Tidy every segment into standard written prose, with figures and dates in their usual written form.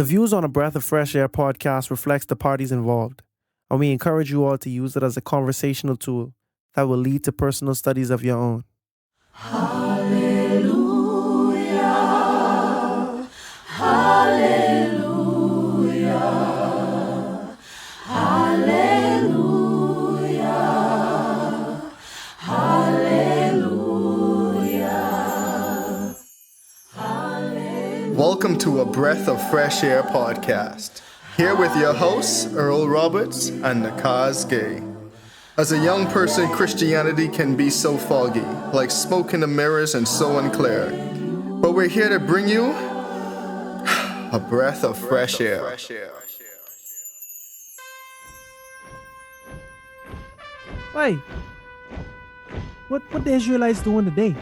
The views on a Breath of Fresh Air podcast reflects the parties involved, and we encourage you all to use it as a conversational tool that will lead to personal studies of your own. Hallelujah, hallelujah, hallelujah, hallelujah, hallelujah. Welcome to a Breath of Fresh Air podcast. Here with your hosts, Earl Roberts and Nakhaz Gay. As a young person, Christianity can be so foggy, like smoke in the mirrors and so unclear. But we're here to bring you a breath of fresh air. Hey, what the Israelites doing today?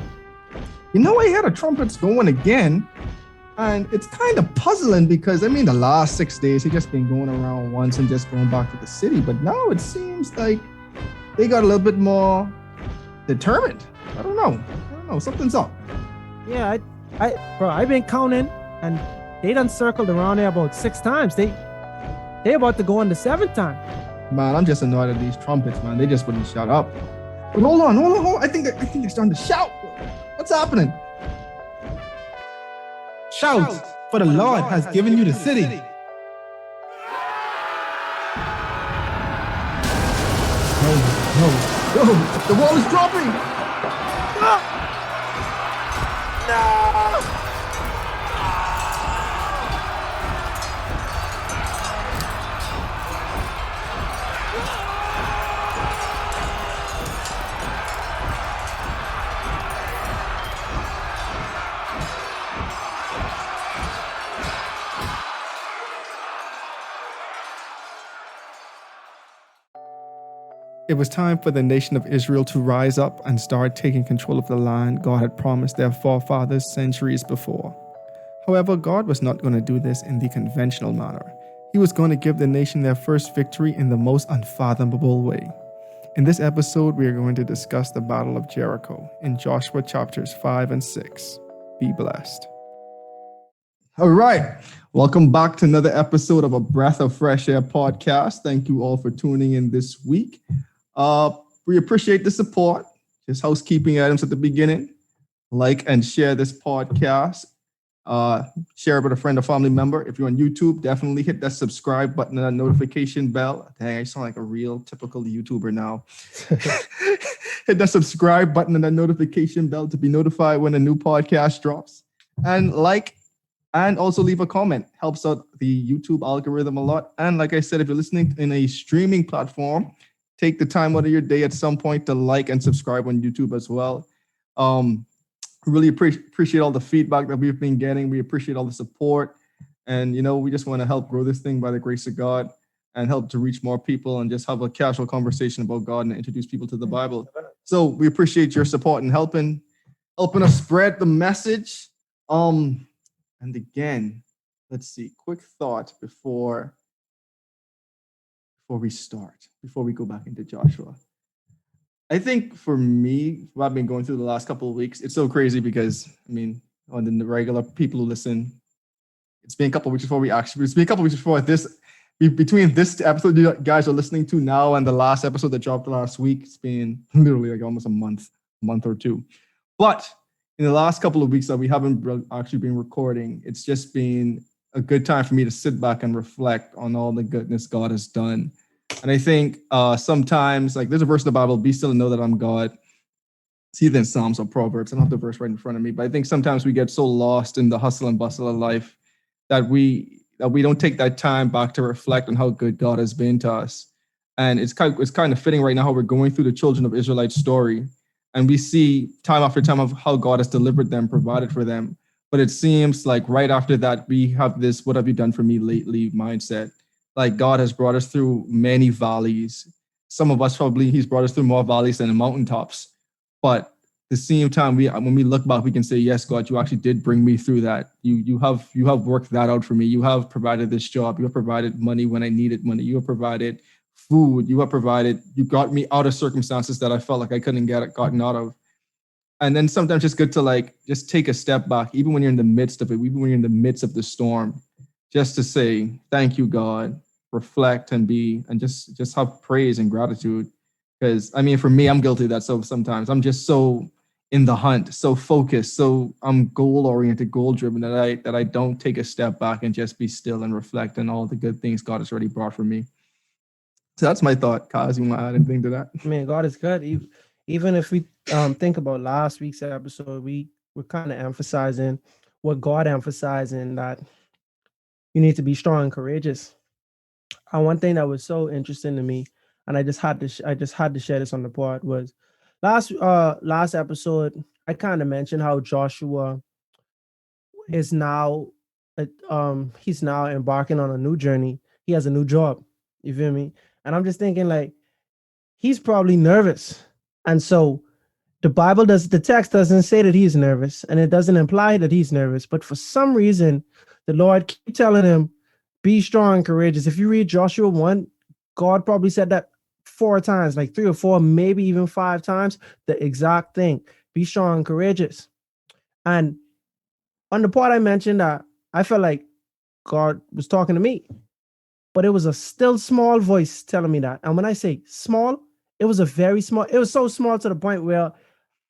You know, I hear the trumpets going again, and it's kind of puzzling because, the last 6 days, he just been going around once and just going back to the city. But now it seems like they got a little bit more determined. I don't know. Something's up. Yeah, I've been counting, and they done circled around there about 6 times. They about to go on the 7th time. Man, I'm just annoyed at these trumpets, man. They just wouldn't shut up. But hold on. I think they're starting to shout. What's happening? Shout, for the Lord has given you the city. No, the wall is dropping. It was time for the nation of Israel to rise up and start taking control of the land God had promised their forefathers centuries before. However, God was not going to do this in the conventional manner. He was going to give the nation their first victory in the most unfathomable way. In this episode, we are going to discuss the Battle of Jericho in Joshua chapters 5 and 6. Be blessed. All right. Welcome back to another episode of a Breath of Fresh Air podcast. Thank you all for tuning in this week. We appreciate the support. Just housekeeping items at the beginning. Like and share this podcast. Share it with a friend or family member. If you're on YouTube, definitely hit that subscribe button and that notification bell. Dang, I sound like a real typical YouTuber now. Hit that subscribe button and that notification bell to be notified when a new podcast drops. And also leave a comment. Helps out the YouTube algorithm a lot. And like I said, if you're listening in a streaming platform, take the time out of your day at some point to like and subscribe on YouTube as well. Really appreciate all the feedback that we've been getting. We appreciate all the support. And, we just want to help grow this thing by the grace of God and help to reach more people and just have a casual conversation about God and introduce people to the Bible. So we appreciate your support and helping us spread the message. And again, let's see, quick thought before we start, before we go back into Joshua. I think for me, what I've been going through the last couple of weeks, it's so crazy because, on the regular people who listen, it's been a couple of weeks before between this episode you guys are listening to now and the last episode that dropped last week, it's been literally like almost a month or two. But in the last couple of weeks that we haven't actually been recording, it's just been a good time for me to sit back and reflect on all the goodness God has done. And I think sometimes, like there's a verse in the Bible, be still and know that I'm God. It's either in Psalms or Proverbs. I don't have the verse right in front of me, but I think sometimes we get so lost in the hustle and bustle of life that we don't take that time back to reflect on how good God has been to us. And it's kind of fitting right now how we're going through the children of Israelite story. And we see time after time of how God has delivered them, provided for them. But it seems like right after that, we have this, what have you done for me lately mindset. Like God has brought us through many valleys. Some of us probably, he's brought us through more valleys than the mountaintops. But at the same time, when we look back, we can say, yes, God, you actually did bring me through that. You have worked that out for me. You have provided this job. You have provided money when I needed money. You have provided food. You got me out of circumstances that I felt like I couldn't gotten out of. And then sometimes it's good to just take a step back, even when you're in the midst of it, even when you're in the midst of the storm, just to say thank you, God, reflect and just have praise and gratitude. Because I mean, for me, I'm guilty of that. So sometimes I'm just so in the hunt, so focused, so I'm goal oriented, goal driven that I don't take a step back and just be still and reflect on all the good things God has already brought for me. So that's my thought. Kaz, you want to add anything to that? Man, God is good. Even if we think about last week's episode, we were kind of emphasizing what God emphasizing, that you need to be strong and courageous. And one thing that was so interesting to me, and I just had to share this on the pod, was last episode I kind of mentioned how Joshua is now he's now embarking on a new journey. He has a new job. You feel me? And I'm just thinking, like, he's probably nervous. And so the text doesn't say that he's nervous, and it doesn't imply that he's nervous, but for some reason the Lord keep telling him, be strong and courageous. If you read Joshua 1, God probably said that 4 times, like 3 or 4, maybe even 5 times, the exact thing. Be strong and courageous. And on the part I mentioned that I felt like God was talking to me, but it was a still small voice telling me that. And when I say small, it was so small to the point where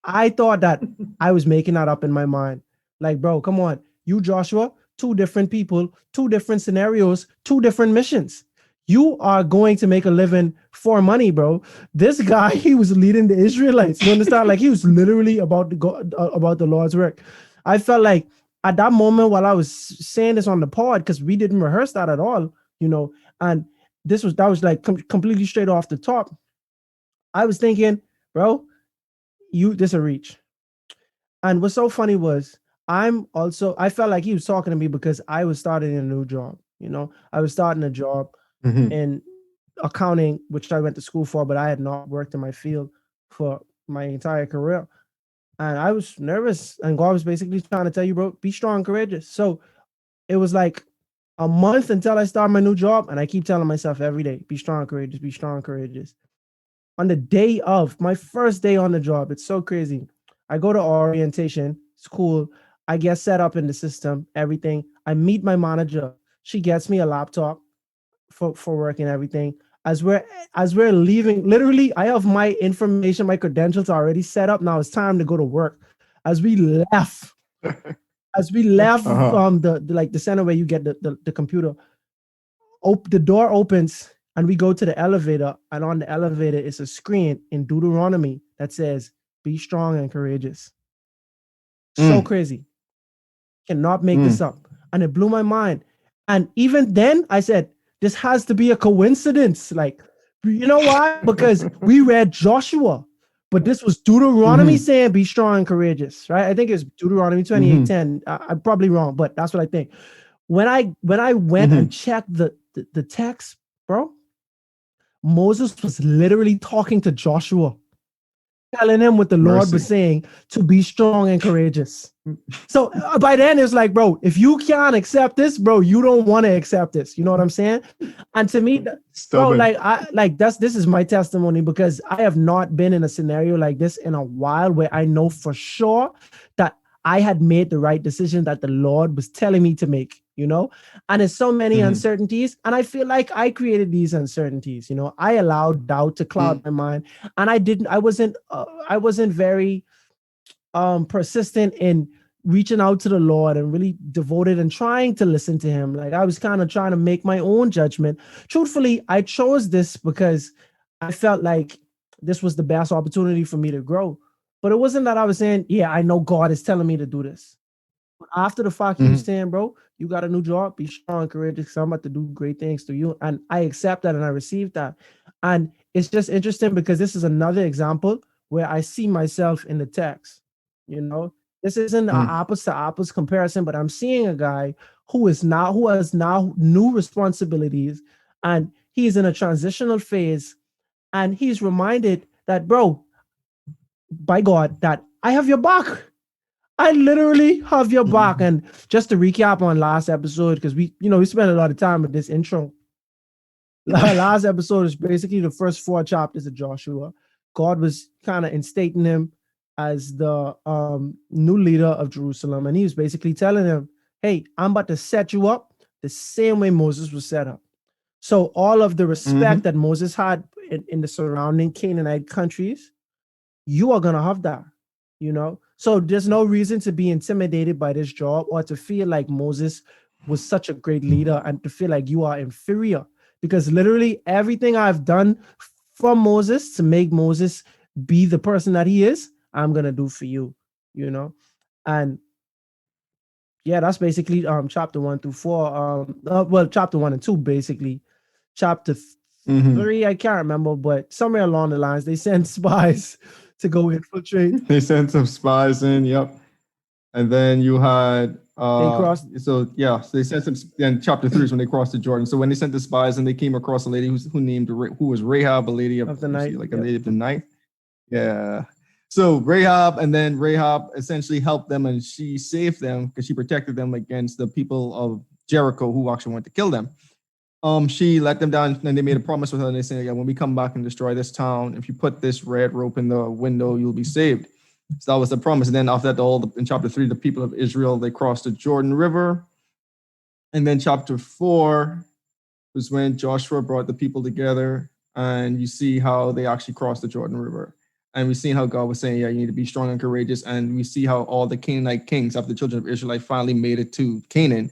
I thought that I was making that up in my mind. Like, bro, come on. You, Joshua, 2 different people, 2 different scenarios, 2 different missions. You are going to make a living for money, bro. This guy, he was leading the Israelites. You understand? Like, he was literally about to go about the Lord's work. I felt like at that moment while I was saying this on the pod, because we didn't rehearse that at all, and that was like completely straight off the top. I was thinking, bro, this a reach. And what's so funny was I felt like he was talking to me because I was starting a new job. I was starting a job in accounting, which I went to school for, but I had not worked in my field for my entire career. And I was nervous, and God was basically trying to tell you, bro, be strong and courageous. So it was like a month until I start my new job, and I keep telling myself every day, be strong and courageous, be strong and courageous. On the day of my first day on the job, it's so crazy. I go to orientation, school. I get set up in the system, everything. I meet my manager. She gets me a laptop for work and everything. As we're leaving, literally, I have my information, my credentials already set up. Now it's time to go to work. As we left, the center where you get the computer, the door opens and we go to the elevator, and on the elevator is a screen in Deuteronomy that says, be strong and courageous. So crazy. Cannot make this up. And it blew my mind. And even then I said, this has to be a coincidence. Like, you know why? Because we read Joshua, but this was Deuteronomy saying, be strong and courageous, right? I think it's Deuteronomy 28:10. I'm probably wrong, but that's what I think. When I went and checked the text, bro, Moses was literally talking to Joshua, telling him what the Lord was saying, to be strong and courageous. So by then it's like, bro, if you can't accept this, bro, you don't want to accept this. You know what I'm saying? And to me, bro, this is my testimony, because I have not been in a scenario like this in a while, where I know for sure that I had made the right decision that the Lord was telling me to make, and there's so many uncertainties. And I feel like I created these uncertainties. I allowed doubt to cloud my mind, and I wasn't very persistent in reaching out to the Lord and really devoted and trying to listen to him. Like, I was kind of trying to make my own judgment. Truthfully, I chose this because I felt like this was the best opportunity for me to grow. But it wasn't that I was saying, yeah, I know God is telling me to do this. But after the fact, he was saying, bro, you got a new job, be strong and courageous, because I'm about to do great things to you. And I accept that and I received that. And it's just interesting because this is another example where I see myself in the text. This isn't an apples to apples comparison, but I'm seeing a guy who has now new responsibilities, and he's in a transitional phase, and he's reminded that, bro, by God, that I have your back. I literally have your back. And just to recap on last episode, because we spent a lot of time with this intro. Last episode is basically the first 4 chapters of Joshua. God was kind of instating him as the new leader of Jerusalem. And he was basically telling him, hey, I'm about to set you up the same way Moses was set up. So all of the respect that Moses had in the surrounding Canaanite countries, you are going to have that, you know? So there's no reason to be intimidated by this job or to feel like Moses was such a great leader and to feel like you are inferior, because literally everything I've done from Moses to make Moses be the person that he is, I'm going to do for you, you know? And yeah, that's basically chapter 1 through 4. Well, chapter 1 and 2, basically. Chapter 3, I can't remember, but somewhere along the lines, they sent spies to go infiltrate. They sent some spies in, yep. And then you had They crossed. so they sent some. Then chapter 3 is when they crossed the Jordan. So when they sent the spies and they came across a lady who was Rahab, a lady of the night, like a lady of the night. Yeah. So Rahab essentially helped them, and she saved them because she protected them against the people of Jericho who actually wanted to kill them. She let them down, and they made a promise with her. And they said, when we come back and destroy this town, if you put this red rope in the window, you'll be saved. So that was the promise. And then after that, in chapter 3, the people of Israel, they crossed the Jordan River. And then chapter 4 was when Joshua brought the people together, and you see how they actually crossed the Jordan River. And we've seen how God was saying, you need to be strong and courageous. And we see how all the Canaanite kings, after the children of Israel finally made it to Canaan,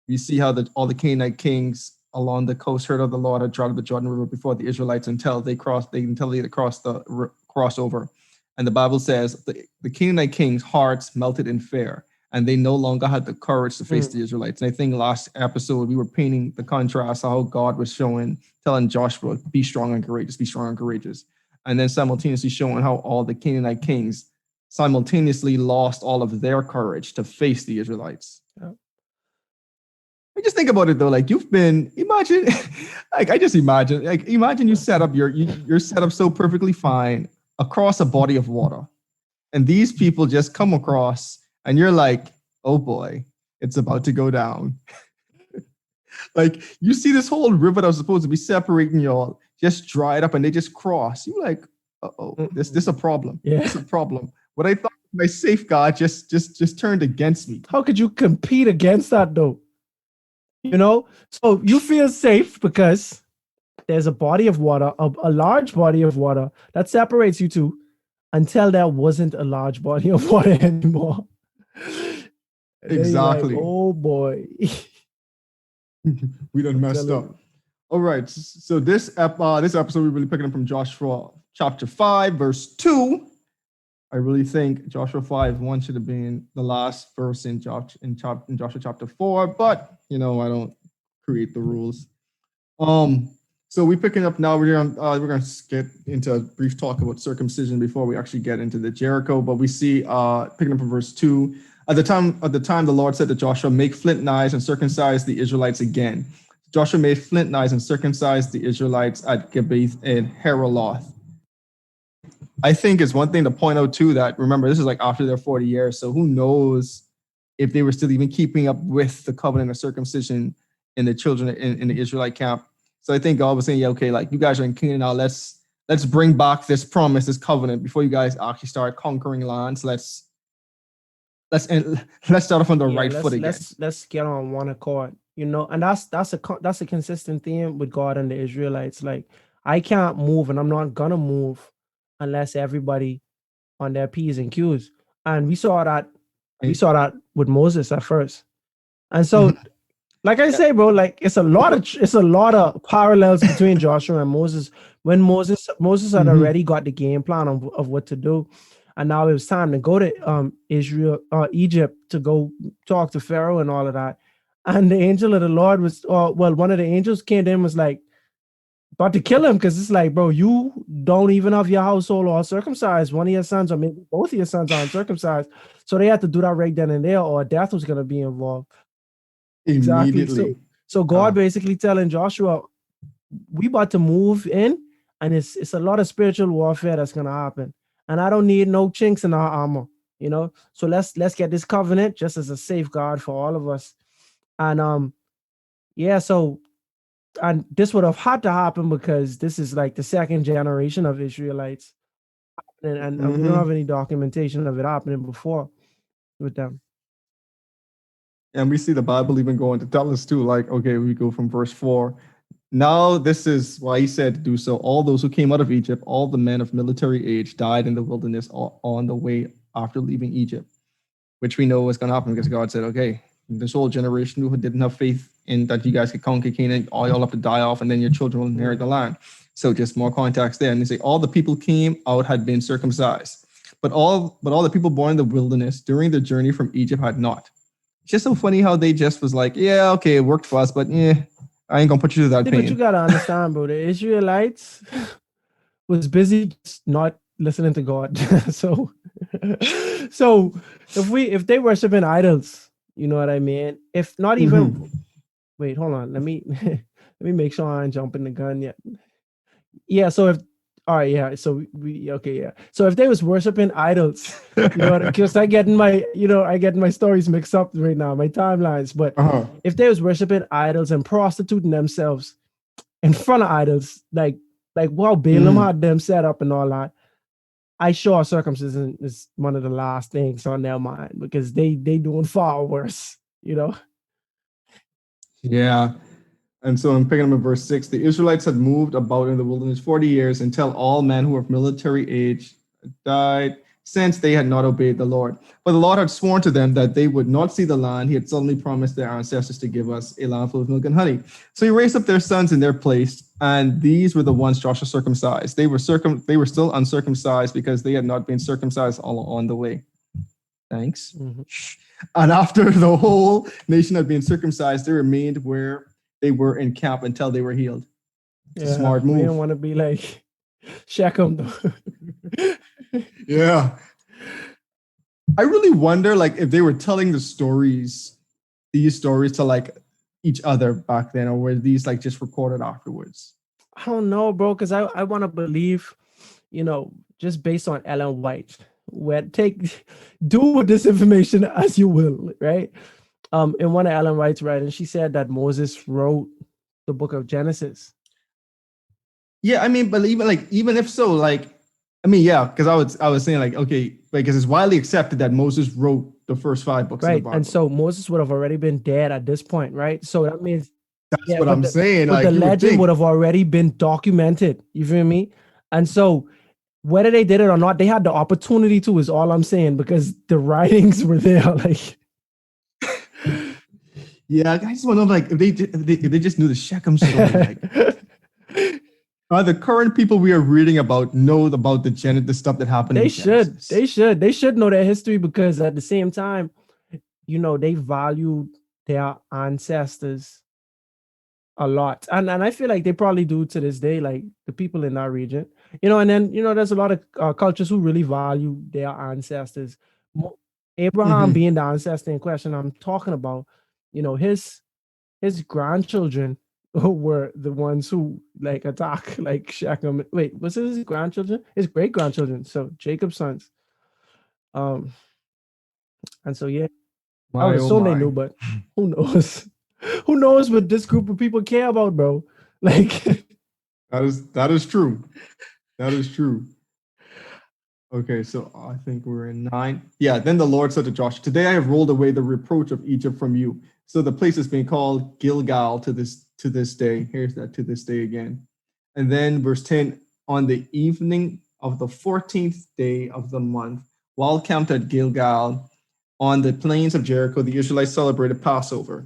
we see how all the Canaanite kings along the coast heard of the Lord had trotted the Jordan River before the Israelites until they crossed the crossover. And the Bible says the Canaanite kings' hearts melted in fear, and they no longer had the courage to face the Israelites. And I think last episode we were painting the contrast of how God was telling Joshua, be strong and courageous, be strong and courageous. And then simultaneously showing how all the Canaanite kings simultaneously lost all of their courage to face the Israelites. Yeah. I just think about it though, like imagine you set up you're set up so perfectly fine across a body of water, and these people just come across, and you're like, oh boy, it's about to go down. Like you see this whole river that was supposed to be separating y'all just dried up, and they just cross. You're like, this a problem. Yeah, it's a problem. What I thought my safeguard just turned against me. How could you compete against that though? You know, so you feel safe because there's a body of water, a large body of water that separates you two, until there wasn't a large body of water anymore. Exactly. Like, oh boy. We done messed up. All right. So this episode, we're really picking up from Joshua chapter 5, verse 2. I really think Joshua 5:1 should have been the last verse in Joshua chapter 4, but I don't create the rules. So we're picking up now. We're gonna get into a brief talk about circumcision before we actually get into the Jericho. But we see picking up from verse 2. At the time, the Lord said to Joshua, "Make flint knives and circumcise the Israelites again." Joshua made flint knives and circumcised the Israelites at Gibeath and Haraloth. I think it's one thing to point out too that, remember, this is like after their 40 years, so who knows if they were still even keeping up with the covenant of circumcision in the children in the Israelite camp. So I think God was saying, okay, like you guys are in Canaan now, let's bring back this promise, this covenant before you guys actually start conquering lands. Let's start off on the right foot again. Let's get on one accord, and that's a consistent theme with God and the Israelites. Like, I can't move, and I'm not gonna move unless everybody on their P's and Q's. And we saw that with Moses at first. And so, like I say, bro, like it's a lot of parallels between Joshua and Moses. When Moses had already got the game plan of what to do, and now it was time to go to Egypt to go talk to Pharaoh and all of that. And the angel of the Lord was, one of the angels came in and was like, about to kill him, because it's like, bro, you don't even have your household all circumcised. One of your sons, or maybe both of your sons, are uncircumcised. So they had to do that right then and there, or death was going to be involved. Exactly. So God basically telling Joshua, we about to move in, and it's a lot of spiritual warfare that's going to happen. And I don't need no chinks in our armor, So let's get this covenant just as a safeguard for all of us. And and this would have had to happen because this is like the second generation of Israelites, and we don't have any documentation of it happening before with them. And we see the Bible even going to tell us too, like, okay, we go from verse 4. Now, this is why he said to do so. All those who came out of Egypt, all the men of military age, died in the wilderness on the way after leaving Egypt, which we know was going to happen because God said, okay, this whole generation who didn't have faith in that you guys could conquer Canaan, all y'all have to die off, and then your children will inherit the land. So just more context there. And they say all the people came out had been circumcised, but all the people born in the wilderness during the journey from Egypt had not. It's just so funny how they just was like, yeah, okay, it worked for us, but I ain't gonna put you through that pain. But you gotta understand, bro. The Israelites was busy just not listening to God. so if they worshiping idols, you know what I mean? If not even wait, hold on. Let me make sure I ain't jumping the gun yet. Yeah, so if all right, yeah. So So if they was worshiping idols, you know, because I getting my stories mixed up right now, my timelines. But if they was worshiping idols and prostituting themselves in front of idols, like while Balaam had them set up and all that, I sure circumcision is one of the last things on their mind because they doing far worse, you know. Yeah. And so I'm picking up in verse 6. The Israelites had moved about in the wilderness 40 years until all men who were of military age died, since they had not obeyed the Lord. But the Lord had sworn to them that they would not see the land he had suddenly promised their ancestors to give us, a land full of milk and honey. So he raised up their sons in their place, and these were the ones Joshua circumcised. They were still uncircumcised because they had not been circumcised all on the way. Thanks. And after the whole nation had been circumcised, they remained where they were in camp until they were healed. It's a smart move. We don't want to be like Shechem, though. Yeah. I really wonder, like, if they were telling these stories to like each other back then, or were these like just recorded afterwards? I don't know, bro, because I want to believe, you know, just based on Ellen White, do with this information as you will, right? In one of Ellen White's writings, she said that Moses wrote the book of Genesis. Yeah, I mean, but even if so, like, I mean, yeah, because I was saying like, okay, because it's widely accepted that Moses wrote the first 5 books of the Bible. And so Moses would have already been dead at this point, right? So that means that's what I'm saying. But like, the legend would have already been documented. You feel me? And so whether they did it or not, they had the opportunity to, is all I'm saying, because the writings were there. Like, yeah, I just want to know, like, if they just knew the Shechem story, like, the current people we are reading about know about the stuff that happened. They should know their history, because at the same time, you know, they valued their ancestors a lot, and I feel like they probably do to this day, like the people in that region, you know. And then, you know, there's a lot of cultures who really value their ancestors. Abraham being the ancestor in question I'm talking about, you know, his grandchildren were the ones who like attack like Shechem. Wait, was it his grandchildren? His great grandchildren. So Jacob's sons. And so yeah, I would assume they knew, but who knows? Who knows what this group of people care about, bro? Like, that is true. That is true. Okay, so I think we're in 9. Yeah, then the Lord said to Joshua, "Today I have rolled away the reproach of Egypt from you." So the place has been called Gilgal to this day. Here's that, to this day again. And then verse 10, on the evening of the 14th day of the month, while camped at Gilgal on the plains of Jericho, the Israelites celebrated Passover.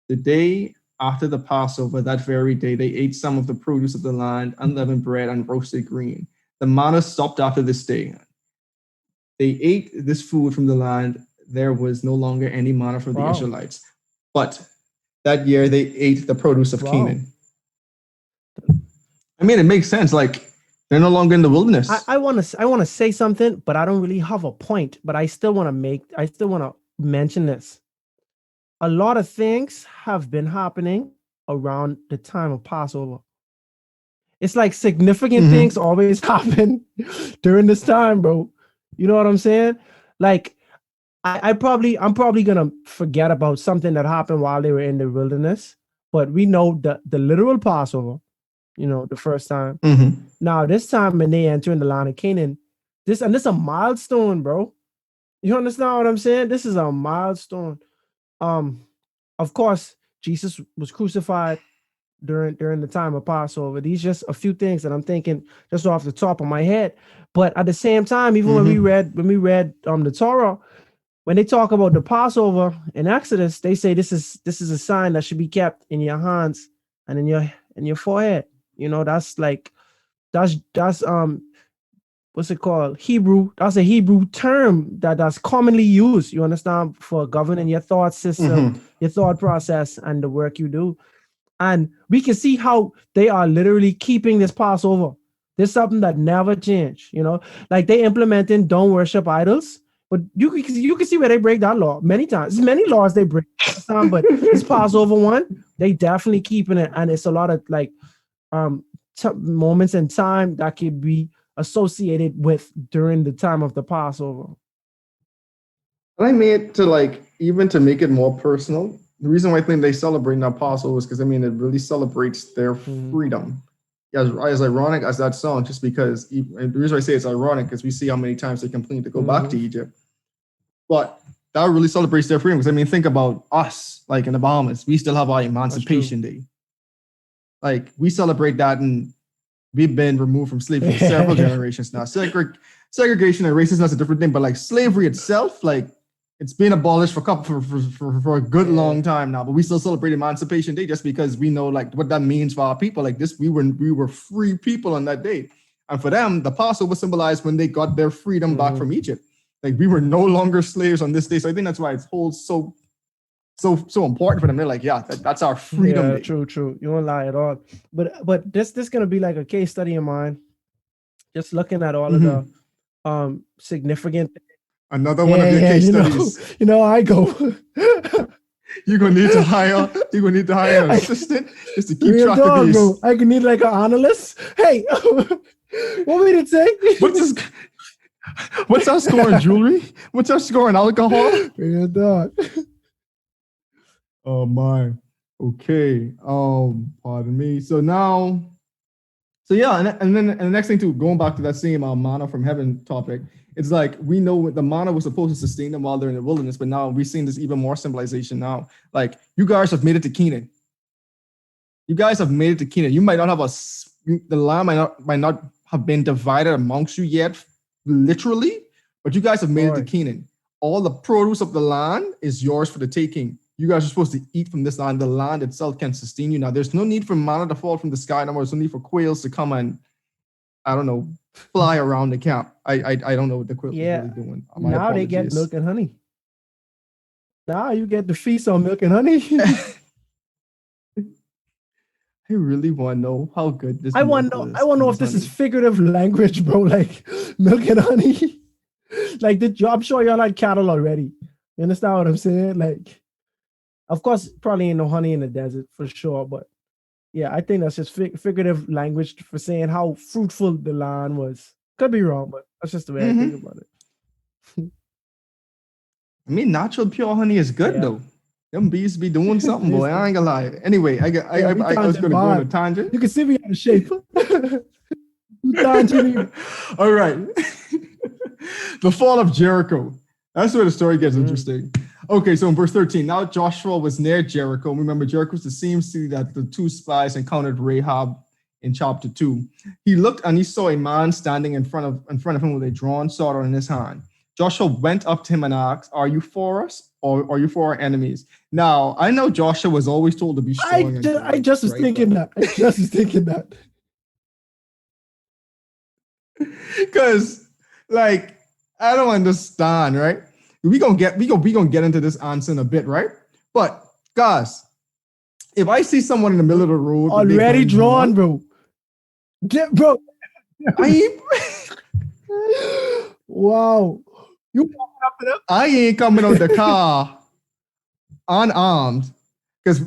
The day after the Passover, that very day, they ate some of the produce of the land, unleavened bread and roasted green. The manna stopped after this day. They ate this food from the land. There was no longer any manna for the Israelites. But that year, they ate the produce of Canaan. I mean, it makes sense. Like, they're no longer in the wilderness. I want to say something, but I don't really have a point. But I still want to mention this. A lot of things have been happening around the time of Passover. It's like significant things always happen during this time, bro. You know what I'm saying? Like, I'm probably gonna forget about something that happened while they were in the wilderness, but we know the literal Passover, you know, the first time. Now this time when they enter in the land of Canaan, this is a milestone, bro. You understand what I'm saying? This is a milestone. of course, Jesus was crucified during the time of Passover. These just a few things that I'm thinking just off the top of my head. But at the same time, even when we read the Torah, when they talk about the Passover in Exodus, they say this is a sign that should be kept in your hands and in your forehead. You know, that's what's it called? Hebrew. That's a Hebrew term that's commonly used. You understand, for governing your thought system, your thought process, and the work you do. And we can see how they are literally keeping this Passover. There's something that never changed, you know, like they implementing don't worship idols, but you can see where they break that law many times. There's many laws they break, but this Passover one, they definitely keeping it. And it's a lot of like moments in time that could be associated with during the time of the Passover. I made to even to make it more personal. The reason why I think they celebrate that Passover is because it really celebrates their freedom. As ironic as that sounds, just because and the reason I say it's ironic is we see how many times they complain to go back to Egypt. But that really celebrates their freedom. Because think about us, like in the Bahamas, we still have our Emancipation Day. Like we celebrate that, and we've been removed from slavery for several generations now. Segregation and racism, that's a different thing, but like slavery itself, like it's been abolished for a good long time now, but we still celebrate Emancipation Day just because we know like what that means for our people. Like this, we were free people on that day. And for them, the Passover symbolized when they got their freedom back from Egypt. Like we were no longer slaves on this day. So I think that's why it holds so important for them. They're like, yeah, that's our freedom day. True. You won't lie at all. But this gonna be like a case study of mine. Just looking at all of the significant. Another one of your case studies. You know, I go. You're gonna need to hire an assistant just to keep track of these. Bro. I can need like an analyst. Hey, what we did say? What's our score in jewelry? What's our score in alcohol? Real dog. Oh my. Okay. Pardon me. So yeah, and then the next thing too, going back to that same manna from heaven topic, it's like we know the manna was supposed to sustain them while they're in the wilderness, but now we're seeing this even more symbolization now. Like you guys have made it to Canaan. You guys have made it to Canaan. You might not have the land might not have been divided amongst you yet, literally, but you guys have made it to Canaan. All the produce of the land is yours for the taking. You guys are supposed to eat from this land. The land itself can sustain you. Now, there's no need for manna to fall from the sky no more. There's no need for quails to come and, I don't know, fly around the camp. I don't know what the quails are really doing. Now they get milk and honey. Now you get the feast on milk and honey. I really want to know how good this. I want to know if this is figurative language, bro. Like milk and honey. Like I'm sure y'all had cattle already. You understand what I'm saying? Like, of course, probably ain't no honey in the desert for sure, but yeah, I think that's just figurative language for saying how fruitful the land was. Could be wrong, but that's just the way I think about it. I mean, natural pure honey is good though. Them bees be doing something, boy. I ain't gonna lie. Anyway, I was gonna go on a tangent. You can see me out of shape. All right. The Fall of Jericho. That's where the story gets interesting. Okay, so in verse 13, now Joshua was near Jericho. Remember, Jericho was the same city that the two spies encountered Rahab in chapter 2. He looked and he saw a man standing in front of him with a drawn sword in his hand. Joshua went up to him and asked, "Are you for us or are you for our enemies?" Now, I know Joshua was always told to be strong. I just was thinking that. Because, like, I don't understand, right? We gonna get into this answer in a bit, right? But guys, if I see someone in the middle of the road already drawn, bro, wow, you walking up to them? I ain't coming out the car unarmed because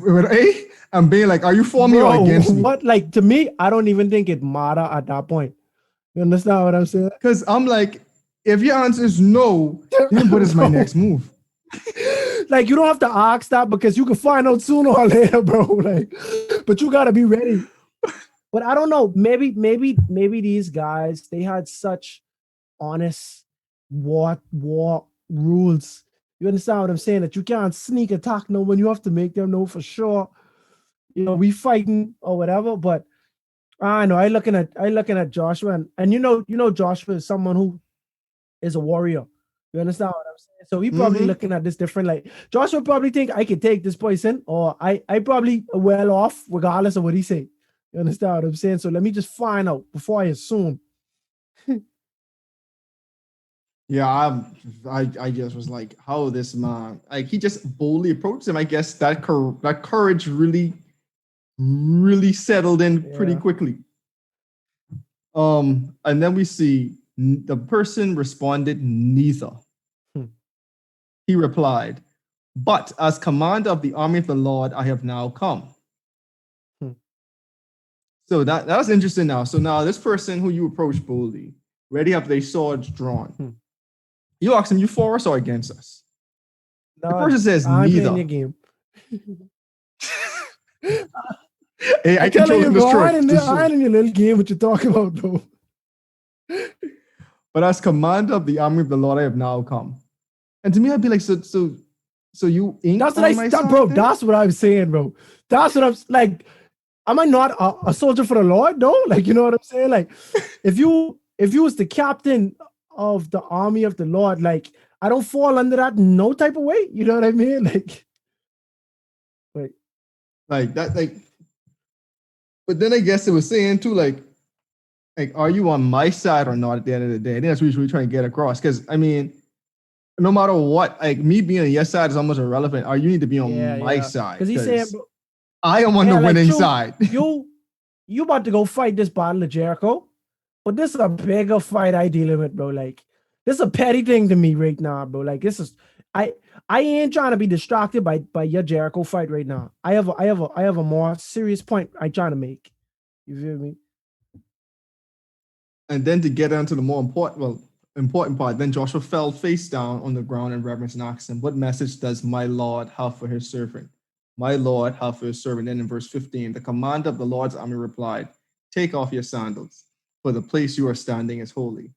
I'm being like, "Are you for me or against me?" What? Like to me, I don't even think it matter at that point. You understand what I'm saying? Because I'm like, if your answer is no, then what is my next move? Like, you don't have to ask that because you can find out sooner or later, bro. Like, but you gotta be ready. But I don't know. Maybe these guys, they had such honest war rules You understand what I'm saying? That you can't sneak attack no one. You have to make them know for sure. We fighting or whatever. But I know I looking at Joshua and Joshua is someone who is a warrior. You understand what I'm saying? So he probably looking at this different. Like Joshua probably think I can take this person, or I probably well off regardless of what he say. You understand what I'm saying? So let me just find out before I assume. Yeah, I just was like, how this man, like he just boldly approached him. I guess that courage really settled in pretty quickly. And then we see the person responded neither. He replied, but as commander of the army of the Lord, I have now come. So that's interesting now. So now this person who you approach boldly, ready have their swords drawn. You ask him, you for us or against us? No, the person says I'm neither. playing your game. Hey, I control you, this bro, truck. I ain't in your little game what you're talking about, bro. But as commander of the army of the Lord, I have now come. And to me, I'd be like, so you ain't That's on what my side, bro. then? That's what I'm saying, bro. That's what I'm like. Am I not a soldier for the Lord, though? Like, you know what I'm saying? Like, if you was the captain of the army of the Lord, like, I don't fall under that no type of way. You know what I mean? Like that, like. But then I guess it was saying too, like, are you on my side or not at the end of the day? I think that's what we're really trying to get across. Because I mean, no matter what, like me being on your side is almost irrelevant. Or you need to be on my side. Because he's saying, I am on the winning side. You about to go fight this Battle of Jericho, but this is a bigger fight I dealing with, bro. Like, this is a petty thing to me right now, bro. Like, this is I ain't trying to be distracted by your Jericho fight right now. I have a more serious point I trying to make. You feel me? And then to get onto the more important part, then Joshua fell face down on the ground in reverence and asked him, what message does my Lord have for his servant? My Lord have for his servant. Then in verse 15, the commander of the Lord's army replied, take off your sandals, for the place you are standing is holy.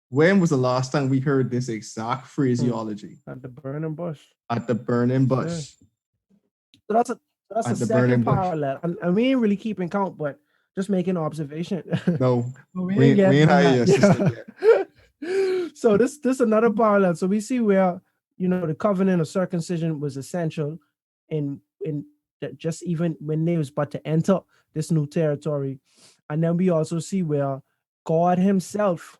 When was the last time we heard this exact phraseology? At the burning bush. At the burning bush. Yeah. So that's a second parallel. And we ain't really keeping count, but just making an observation. No, we ain't had your sister yet. So this another parallel. So we see where, the covenant of circumcision was essential in that just even when they was about to enter this new territory. And then we also see where God himself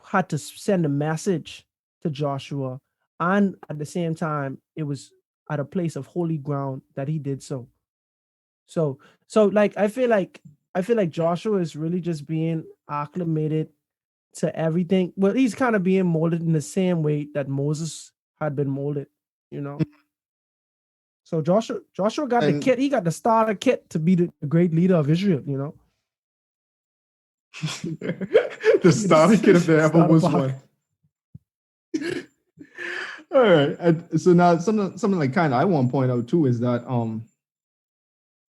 had to send a message to Joshua. And at the same time, it was at a place of holy ground that he did so. So like I feel like Joshua is really just being acclimated to everything. Well, he's kind of being molded in the same way that Moses had been molded, So Joshua got the kit. He got the starter kit to be the great leader of Israel, The starter kit if there ever was one. All right. And so now something like kind of I want to point out too is that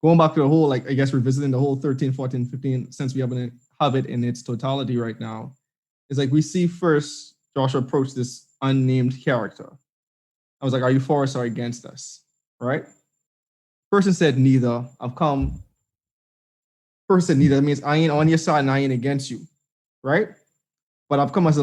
going back to the whole, like, I guess revisiting the whole 13, 14, 15, since we have it in its totality right now, is like we see first Joshua approach this unnamed character. I was like, are you for us or against us? Right? Person said neither. I've come. Person said neither. That means I ain't on your side and I ain't against you. Right? But I've come as the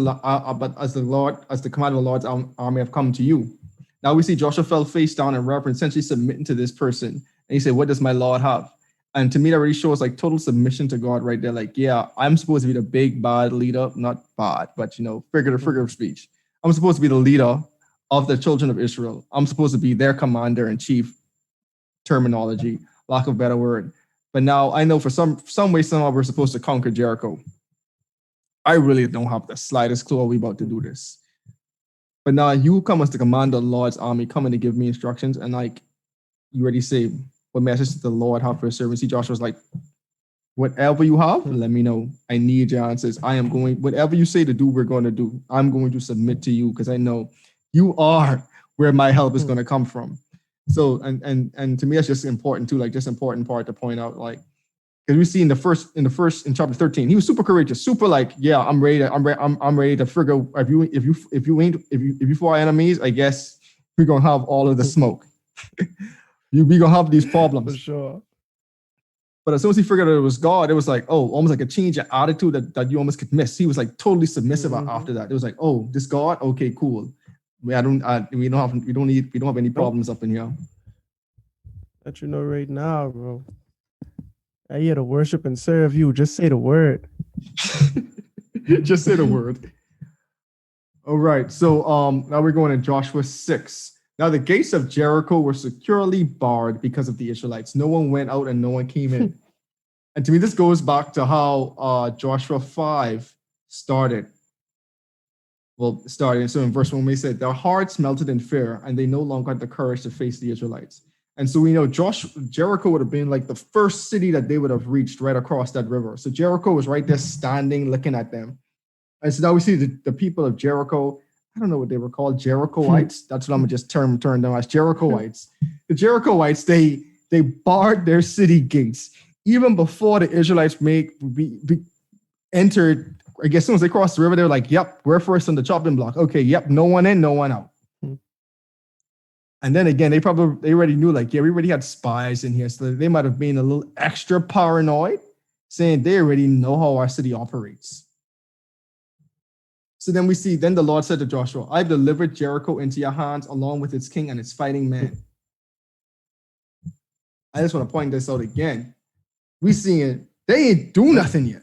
commander of the Lord's army, I've come to you. Now we see Joshua fell face down in reverence, essentially submitting to this person. And he said, what does my Lord have? And to me, that really shows like total submission to God right there. Like, yeah, I'm supposed to be the big bad leader, not bad, but figure of speech. I'm supposed to be the leader of the children of Israel. I'm supposed to be their commander in chief, terminology, lack of a better word. But now I know for some way, somehow we're supposed to conquer Jericho. I really don't have the slightest clue how we about to do this. But now you come as the commander of the Lord's army, coming to give me instructions, and like you already say, what message does the Lord have for his servant? See, Joshua's like, whatever you have, let me know. I need your answers. Whatever you say to do, we're going to do. I'm going to submit to you because I know you are where my help is going to come from. So, and to me, that's just important too, like just important part to point out, like, Because we see in chapter 13, he was super courageous, super like, yeah, I'm ready to figure if you fight enemies, I guess we're gonna have all of the smoke. We gonna have these problems. For sure. But as soon as he figured out it was God, it was like, oh, almost like a change of attitude that you almost could miss. He was like totally submissive after that. It was like, oh, this God, okay, cool. We don't have any problems up in here. Let you know right now, bro. I here to worship and serve you. Just say the word. Just say the word. All right. So now we're going to Joshua 6. Now the gates of Jericho were securely barred because of the Israelites. No one went out and no one came in. And to me, this goes back to how Joshua 5 started. Well, starting so in verse 1, we said, their hearts melted in fear and they no longer had the courage to face the Israelites. And so we know Jericho would have been like the first city that they would have reached right across that river. So Jericho was right there standing, looking at them. And so now we see the people of Jericho. I don't know what they were called, Jerichoites. That's what I'm gonna just term them as, Jerichoites. The Jerichoites, they barred their city gates even before the Israelites entered. I guess as soon as they crossed the river, they were like, "Yep, we're first on the chopping block." Okay, yep, no one in, no one out. And then again, they already knew, like, yeah, we already had spies in here, so they might have been a little extra paranoid, saying they already know how our city operates. So then we see, then the Lord said to Joshua, I've delivered Jericho into your hands along with its king and its fighting men. I just want to point this out again. We seeing they ain't do nothing yet.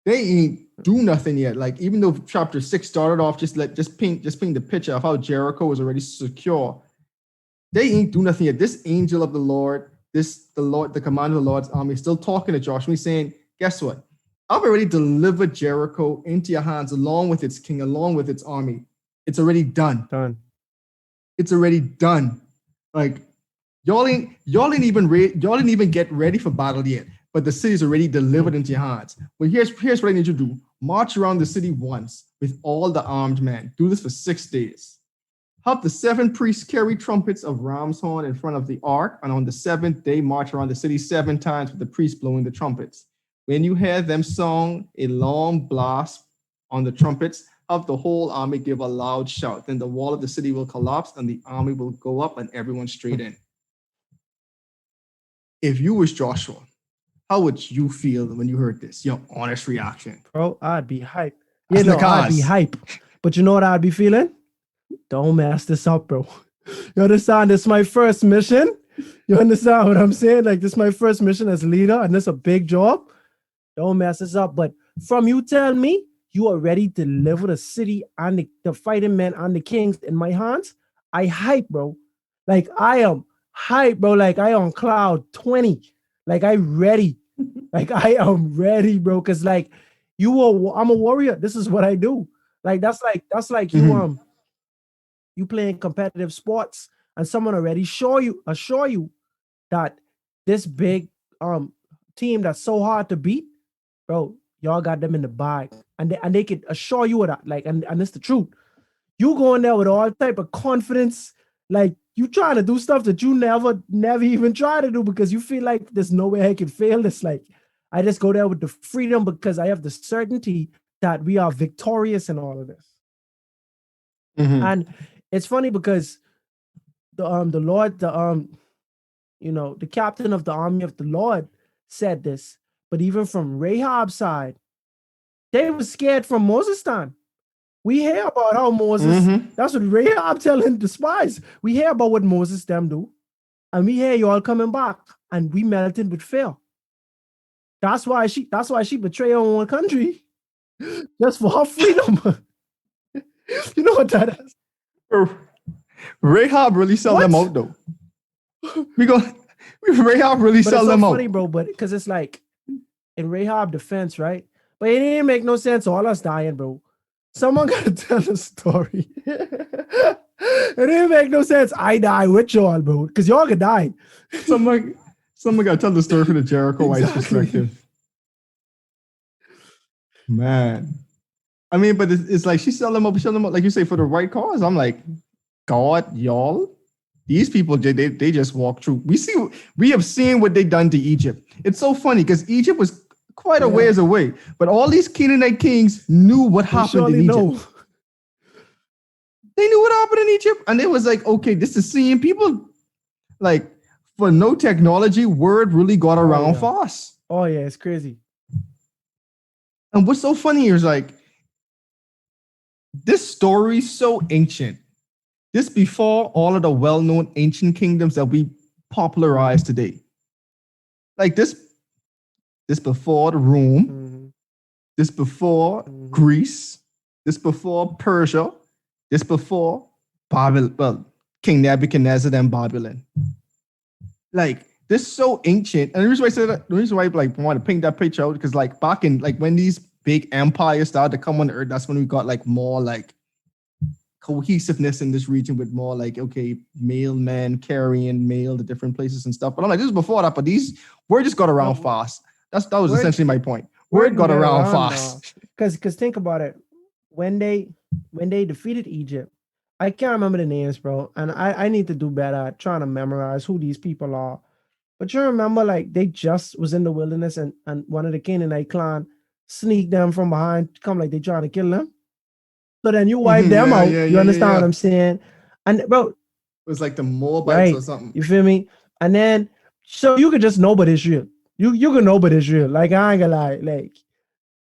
They ain't do nothing yet. Like, even though chapter 6 started off, just paint the picture of how Jericho was already secure. They ain't do nothing yet. This angel of the Lord, the commander of the Lord's army, is still talking to Joshua. He's saying, guess what? I've already delivered Jericho into your hands along with its king, along with its army. It's already done. It's already done. Like, y'all ain't even get ready for battle yet, but the city's already delivered into your hands. But here's what I need you to do. March around the city once with all the armed men. Do this for 6 days. Have the 7 priests carry trumpets of ram's horn in front of the ark, and on the 7th day, march around the city 7 times with the priests blowing the trumpets. When you hear them song a long blast on the trumpets, have the whole army give a loud shout. Then the wall of the city will collapse and the army will go up and everyone straight in. If you was Joshua, how would you feel when you heard this? Your honest reaction. Bro, I'd be hype. I'd be hype. But you know what I'd be feeling? Don't mess this up, bro. You understand? This is my first mission. You understand what I'm saying? Like, this is my first mission as leader, and this is a big job. Don't mess this up. But from you tell me you already deliver the city and the fighting men and the kings in my hands, I hype, bro. Like, I am hype, bro. Like, I on cloud 20. Like, I ready. Like, I am ready, bro. Cause like I'm a warrior. This is what I do. Like, that's like you playing competitive sports and someone already assure you that this big team that's so hard to beat, bro, y'all got them in the bag, and they can assure you of that. Like, and it's the truth. You going there with all type of confidence, like you trying to do stuff that you never even try to do because you feel like there's no way I can fail. It's like I just go there with the freedom because I have the certainty that we are victorious in all of this. And it's funny because the Lord, the captain of the army of the Lord said this. But even from Rahab's side, they were scared from Moses' time. We hear about how Moses, that's what Rahab telling the spies. We hear about what Moses them do. And we hear you all coming back. And we melted with fear. That's why she betrayed her own country. Just for her freedom. You know what that is? Rahab really sell them out though. Rahab really sell them out. Funny, bro, but because it's like in Rahab defense, right? But it didn't make no sense. All us dying, bro. Someone gotta tell the story. It didn't make no sense. I die with y'all, bro, because y'all could die. Someone gotta tell the story from the Jerichoites' perspective. Man. I mean, but it's like she sell them up, like you say, for the right cause. I'm like, God, y'all? These people, they just walk through. We have seen what they done to Egypt. It's so funny because Egypt was quite a ways away, but all these Canaanite kings knew what happened in Egypt. They knew what happened in Egypt, and it was like, okay, this is seeing people like for no technology, word really got around fast. Oh yeah, it's crazy. And what's so funny is like this story's so ancient. This before all of the well-known ancient kingdoms that we popularize today. Like this before the Rome, this before Greece, this before Persia, this before Babylon, well, King Nebuchadnezzar and Babylon. Like this so ancient. And the reason why I said that, the reason why I like want to paint that picture out, because like back in like when these big empires started to come on earth, that's when we got like more like cohesiveness in this region with more like, okay, male men carrying mail to different places and stuff. But I'm like, this is before that, but these word just got around fast. That was essentially my point. Word got around fast. Because think about it. When they defeated Egypt, I can't remember the names, bro. And I need to do better at trying to memorize who these people are. But you remember, like, they just was in the wilderness and one of the Canaanite clan sneaked them from behind, come like they trying to kill them. So then you wipe them out. You understand what I'm saying? And bro, it was like the Moabites or something. You feel me? And then so you could just know but Israel. You could know but Israel. Like I ain't gonna lie, like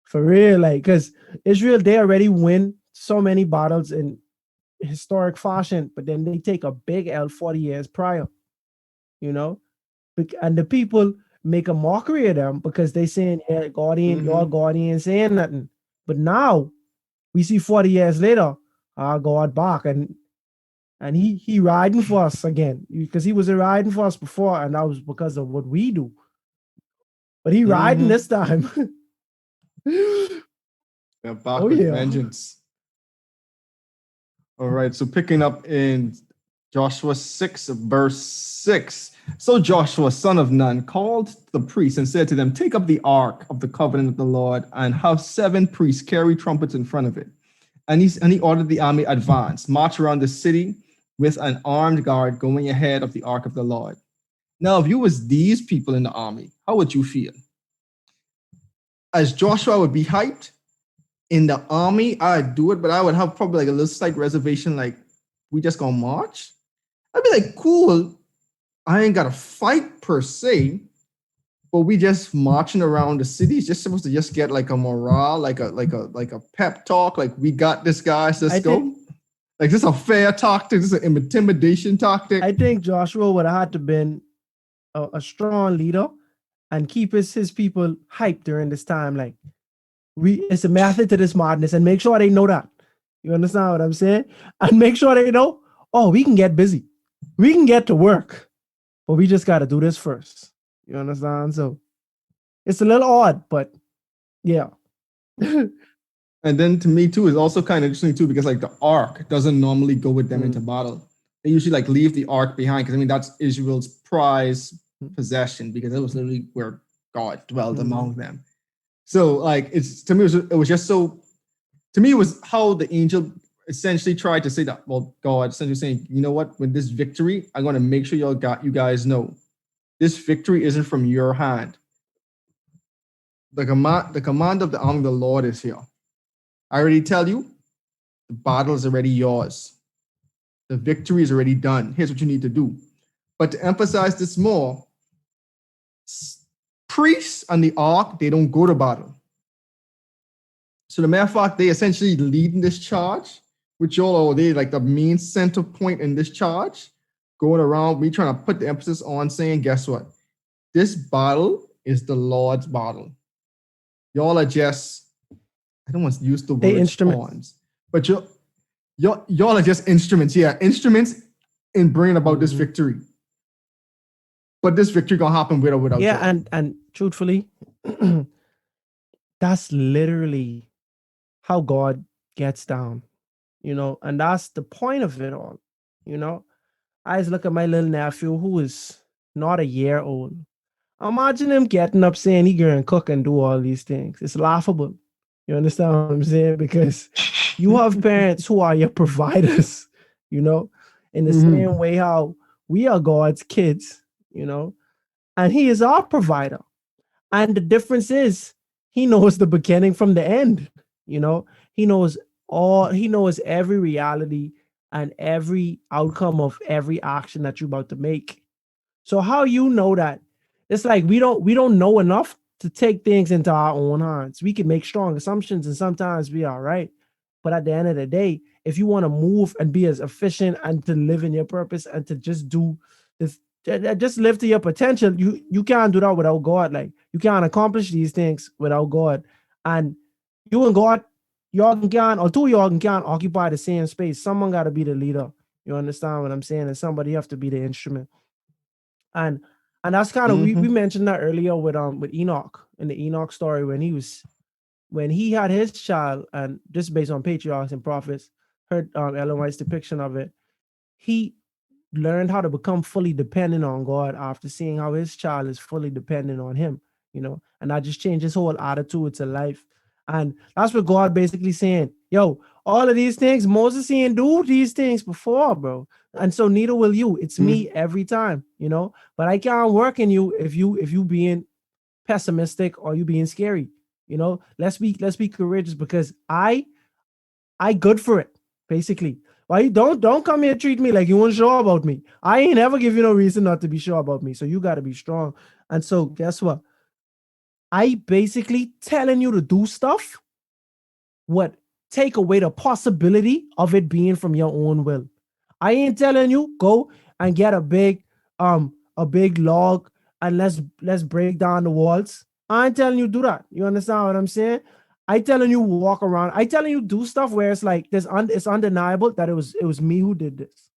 for real, like because Israel, they already win so many battles in historic fashion, but then they take a big L 40 years prior, you know? And the people make a mockery of them because they saying, yeah, Guardian, your Guardian saying nothing. But now we see 40 years later, our God back and he riding for us again because he was riding for us before, and that was because of what we do. But he riding this time. They're back with vengeance. All right, so picking up in Joshua 6, verse 6. So Joshua, son of Nun, called the priests and said to them, take up the ark of the covenant of the Lord and have 7 priests carry trumpets in front of it. And he ordered the army advance, march around the city with an armed guard going ahead of the ark of the Lord. Now, if you was these people in the army, how would you feel? As Joshua would be hyped. In the army, I'd do it, but I would have probably like a little slight reservation, like, we just gonna march? I'd be like, cool, I ain't gotta fight per se, but we just marching around the city. It's just supposed to just get like a morale, like a pep talk, like we got this, guys, let's go. Like this is a fair tactic, this is an intimidation tactic. I think Joshua would have had to been a strong leader and keep his people hyped during this time, like, it's a method to this madness, and make sure they know that. You understand what I'm saying? And make sure they know, oh, we can get busy. We can get to work, but we just got to do this first. You understand? So it's a little odd, but yeah. And then to me too, is also kind of interesting too, because like the ark doesn't normally go with them into battle. They usually like leave the ark behind, because I mean, that's Israel's prize possession, because it was literally where God dwelled among them. So like it's to me it was just so to me it was how the angel essentially tried to say that, well, God essentially saying, you know what, with this victory, I'm going to make sure you guys know this victory isn't from your hand. The command of the arm of the Lord is here. I already tell you, the battle is already yours. The victory is already done. Here's what you need to do. But to emphasize this more, priests and the ark, they don't go to battle. So the matter of fact, they essentially leading this charge, which y'all are they like the main center point in this charge, going around me trying to put the emphasis on saying, guess what? This battle is the Lord's battle. Y'all are just, I don't want to use the word pawns, but y'all are just instruments. Yeah, instruments in bringing about this victory. But this victory gonna happen with or without you. Yeah, and truthfully, that's literally how God gets down, you know, and that's the point of it all, you know. I just look at my little nephew who is not a year old. Imagine him getting up saying he gonna cook and do all these things. It's laughable. You understand what I'm saying? Because you have parents who are your providers, you know, in the same way how We are God's kids, and he is our provider. And the difference is he knows the beginning from the end. He knows he knows every reality and every outcome of every action that you're about to make. So how you know that? It's like we don't know enough to take things into our own hands. We can make strong assumptions and sometimes we are right. But at the end of the day, if you want to move and be as efficient and to live in your purpose and to just do this, just live to your potential, you can't do that without God. Like you can't accomplish these things without God. And you and God, y'all can, or two y'all can occupy the same space. Someone got to be the leader. You understand what I'm saying? And somebody have to be the instrument. And that's kind of we mentioned that earlier with Enoch in the Enoch story when he had his child, and just based on patriarchs and prophets, heard Ellen White's depiction of it, he learned how to become fully dependent on God after seeing how his child is fully dependent on him, and that just changed his whole attitude to life. And that's what God basically saying, yo, all of these things, Moses ain't do these things before, bro. And so neither will you. It's me every time, but I can't work in you if you being pessimistic or you being scary. Let's be courageous because I good for it, basically. Why you don't come here treat me like you weren't sure about me. I ain't ever give you no reason not to be sure about me. So you got to be strong. And so guess what? I basically telling you to do stuff what take away the possibility of it being from your own will. I ain't telling you go and get a big log and let's break down the walls. I ain't telling you do that. You understand what I'm saying? I telling you walk around. I telling you do stuff where it's like it's undeniable that it was me who did this.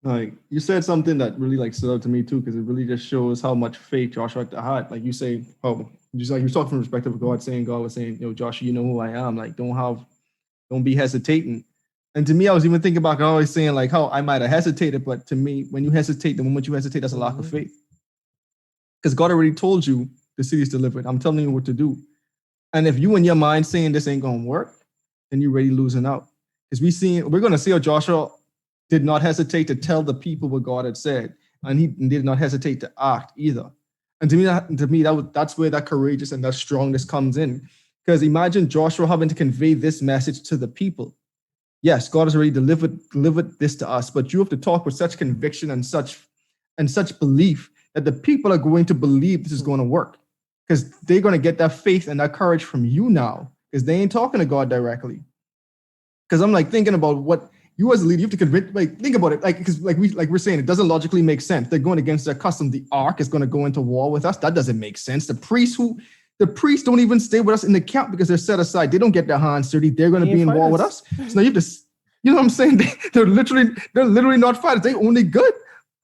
Like you said something that really like stood out to me too, because it really just shows how much faith Joshua had. Like you say, just like you're talking from the perspective of God, saying God was saying, yo, Joshua, you know who I am. Like don't be hesitating. And to me, I was even thinking about God always saying like how I might have hesitated, but to me, when you hesitate, the moment you hesitate, that's a lack of faith. Because God already told you the city is delivered. I'm telling you what to do. And if you in your mind saying this ain't gonna work, then you're already losing out. Because we're gonna see how Joshua did not hesitate to tell the people what God had said, and he did not hesitate to act either. And to me, that's where that courageous and that strongness comes in. Because imagine Joshua having to convey this message to the people. Yes, God has already delivered this to us, but you have to talk with such conviction and such belief that the people are going to believe this is going to work, because they're going to get that faith and that courage from you now, because they ain't talking to God directly. Because I'm like thinking about what you as a leader, you have to convince, like think about it, because we're saying it doesn't logically make sense. They're going against their custom. The ark is going to go into war with us. That doesn't make sense. The priests don't even stay with us in the camp because they're set aside. They don't get their hands dirty. They're going to be in war with us. So now you have to, you know what I'm saying? They're literally not fighters. They're only good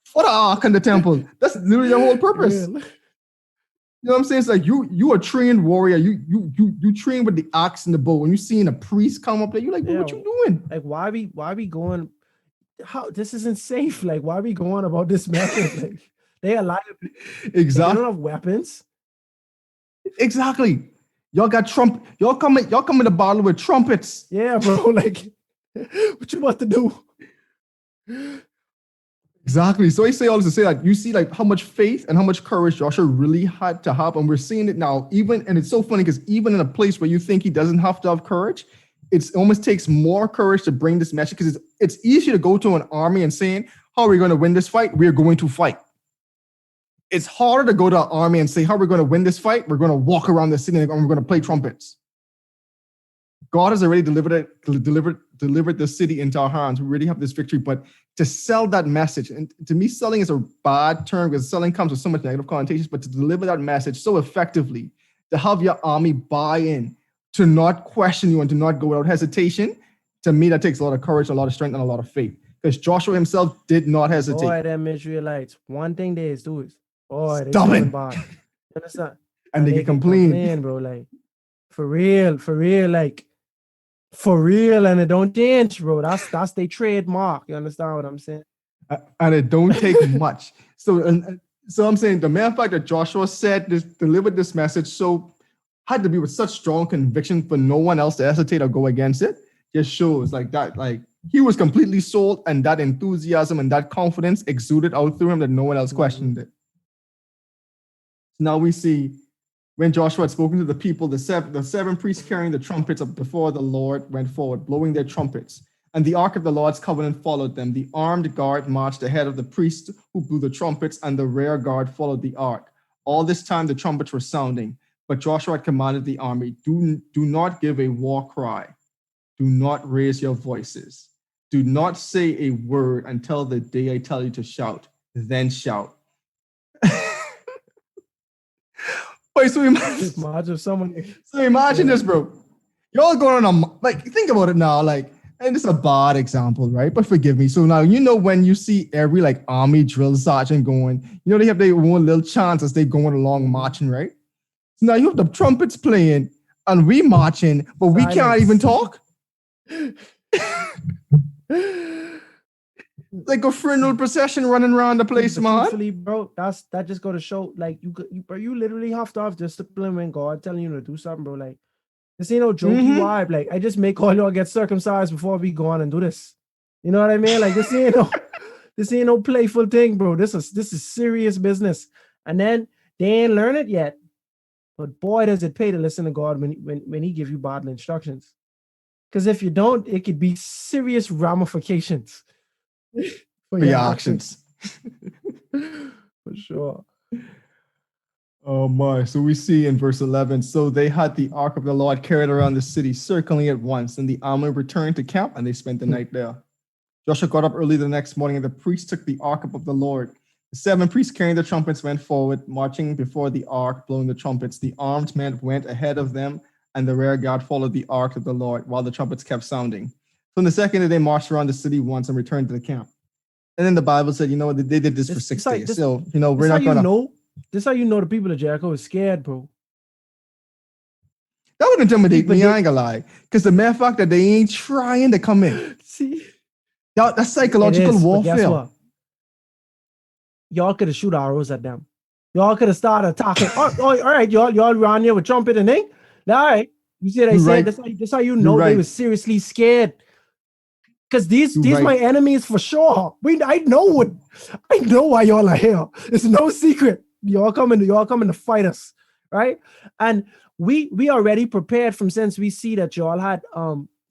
for the ark and the temple. That's literally their whole purpose. Real. You know what I'm saying? It's like you are a trained warrior. You train with the axe and the bow. When you seeing a priest come up there, you're like, what you doing? Like why we going? How this isn't safe? Like why we going about this method? Like they alive. Exactly. They don't have weapons. Exactly. Y'all got Y'all coming to battle with trumpets. Yeah, bro. Like what you about to do? Exactly. So I say all this to say that you see like how much faith and how much courage Joshua really had to have. And we're seeing it now, and it's so funny because even in a place where you think he doesn't have to have courage, it almost takes more courage to bring this message, because it's easier to go to an army and saying, how are we going to win this fight? We're going to fight. It's harder to go to an army and say, how are we going to win this fight? We're going to walk around the city and we're going to play trumpets. God has already delivered the city into our hands. We already have this victory, but to sell that message, and to me, selling is a bad term because selling comes with so much negative connotations, but to deliver that message so effectively, to have your army buy in, to not question you and to not go without hesitation, to me, that takes a lot of courage, a lot of strength, and a lot of faith. Because Joshua himself did not hesitate. Boy, them Israelites, one thing they do is, boy, they stubborn. Bad. You understand? And they can complain, bro. Like, for real, like, for real, and it don't change, bro. That's their trademark. You understand what I'm saying? And it don't take much. So I'm saying the mere fact that Joshua delivered this message, had to be with such strong conviction for no one else to hesitate or go against it, just shows like that. Like He was completely sold, and that enthusiasm and that confidence exuded out through him that no one else questioned it. Now we see when Joshua had spoken to the people, the seven priests carrying the trumpets up before the Lord went forward, blowing their trumpets. And the ark of the Lord's covenant followed them. The armed guard marched ahead of the priests who blew the trumpets, and the rear guard followed the ark. All this time the trumpets were sounding, but Joshua had commanded the army, do not give a war cry. Do not raise your voices. Do not say a word until the day I tell you to shout. Then shout. Wait, so imagine this, bro. Y'all going on think about it now, and this is a bad example, right? But forgive me. So now, when you see every army drill sergeant going, they have their own little chants as they going along marching, right? So now you have the trumpets playing and we marching, but we can't even talk. Like a funeral procession running around the place, man. Bro, that just go to show, you literally have to have discipline when God telling you to do something, bro. This ain't no jokey vibe. I just make all y'all get circumcised before we go on and do this. You know what I mean? This ain't no playful thing, bro. This is serious business. And then they ain't learn it yet. But boy, does it pay to listen to God when he give you Bible instructions. Because if you don't, it could be serious ramifications for your actions. For sure. Oh my. So we see in verse 11, so they had the ark of the Lord carried around the city, circling it once, and the army returned to camp, and they spent the night there. Joshua got up early the next morning, and the priests took the ark of the Lord. The seven priests carrying the trumpets went forward, marching before the ark, blowing the trumpets. The armed men went ahead of them, and the rear guard followed the ark of the Lord, while the trumpets kept sounding. So in the second day, they marched around the city once and returned to the camp. And then the Bible said, they did this for 6 days. So, we're not going to... This is how you know the people of Jericho is scared, bro. That would intimidate me, I ain't gonna lie. Because the mere fact that they ain't trying to come in. See? That's psychological warfare. Guess what? Y'all could have shoot arrows at them. Y'all could have started attacking. All right, y'all run here with trumpet and thing. All right. You see what I said? That's how you know they were seriously scared. Because these my enemies for sure. I know why y'all are here. It's no secret. Y'all coming to fight us, right? And we already prepared since we see that y'all had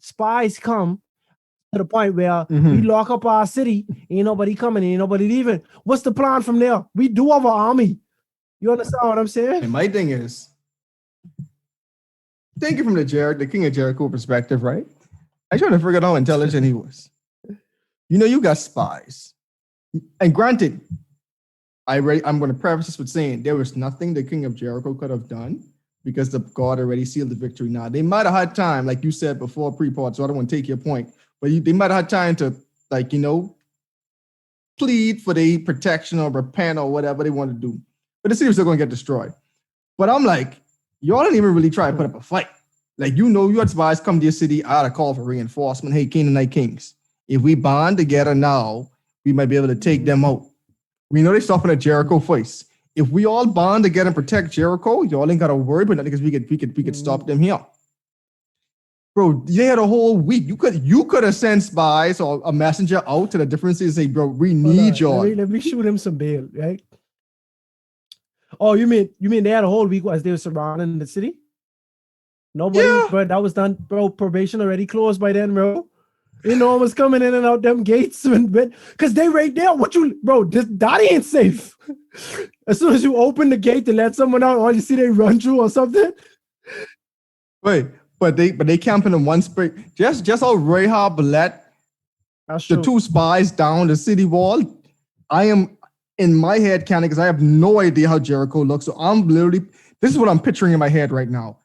spies come to the point where we lock up our city, ain't nobody coming, ain't nobody leaving. What's the plan from there? We do have an army. You understand what I'm saying? And my thing is, thinking from the king of Jericho perspective, right? I trying to figure out how intelligent he was. You got spies. And granted, I'm going to preface this with saying there was nothing the king of Jericho could have done because the God already sealed the victory. Now, they might have had time, like you said before pre-pod, so I don't want to take your point, but they might have had time to, plead for their protection or repent or whatever they want to do. But the city was still going to get destroyed. But I'm like, y'all didn't even really try to put up a fight. You had spies come to your city, I had a call for reinforcement. Hey, Canaanite kings, if we bond together now, we might be able to take them out. We know they're stopping at Jericho first. If we all bond together and protect Jericho, y'all ain't got to worry about nothing because we could stop them here. Bro, they had a whole week. You could have sent spies or a messenger out to the different cities and say, bro, we need y'all. Let me shoot him some bail, right? Oh, you mean they had a whole week as they were surrounding the city? Nobody, but that was done, bro. Probation already closed by then, bro. It was coming in and out them gates because they right there. That ain't safe. As soon as you open the gate to let someone out, all you see they run through or something. Wait, but they camping in one spot. Just how Rahab let the two spies down the city wall. I am in my head counting because I have no idea how Jericho looks. So I'm literally, this is what I'm picturing in my head right now,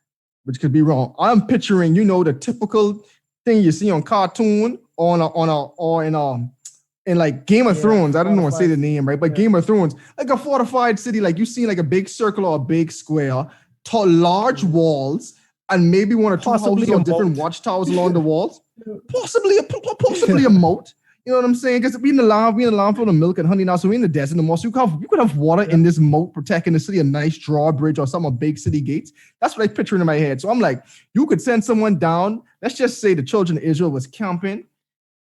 which could be wrong. I'm picturing, the typical thing you see on cartoon in like Game of Thrones. I don't know how to say the name, right? But Game of Thrones, like a fortified city, like you see like a big circle or a big square, tall, large walls, and maybe one or two houses or different watchtowers along the walls. Possibly a moat. You know what I'm saying? Because we in the land full of milk and honey now, so we in the desert no more. So you could have water in this moat protecting the city, a nice drawbridge or some big city gates. That's what I picture in my head. So I'm like, you could send someone down. Let's just say the children of Israel was camping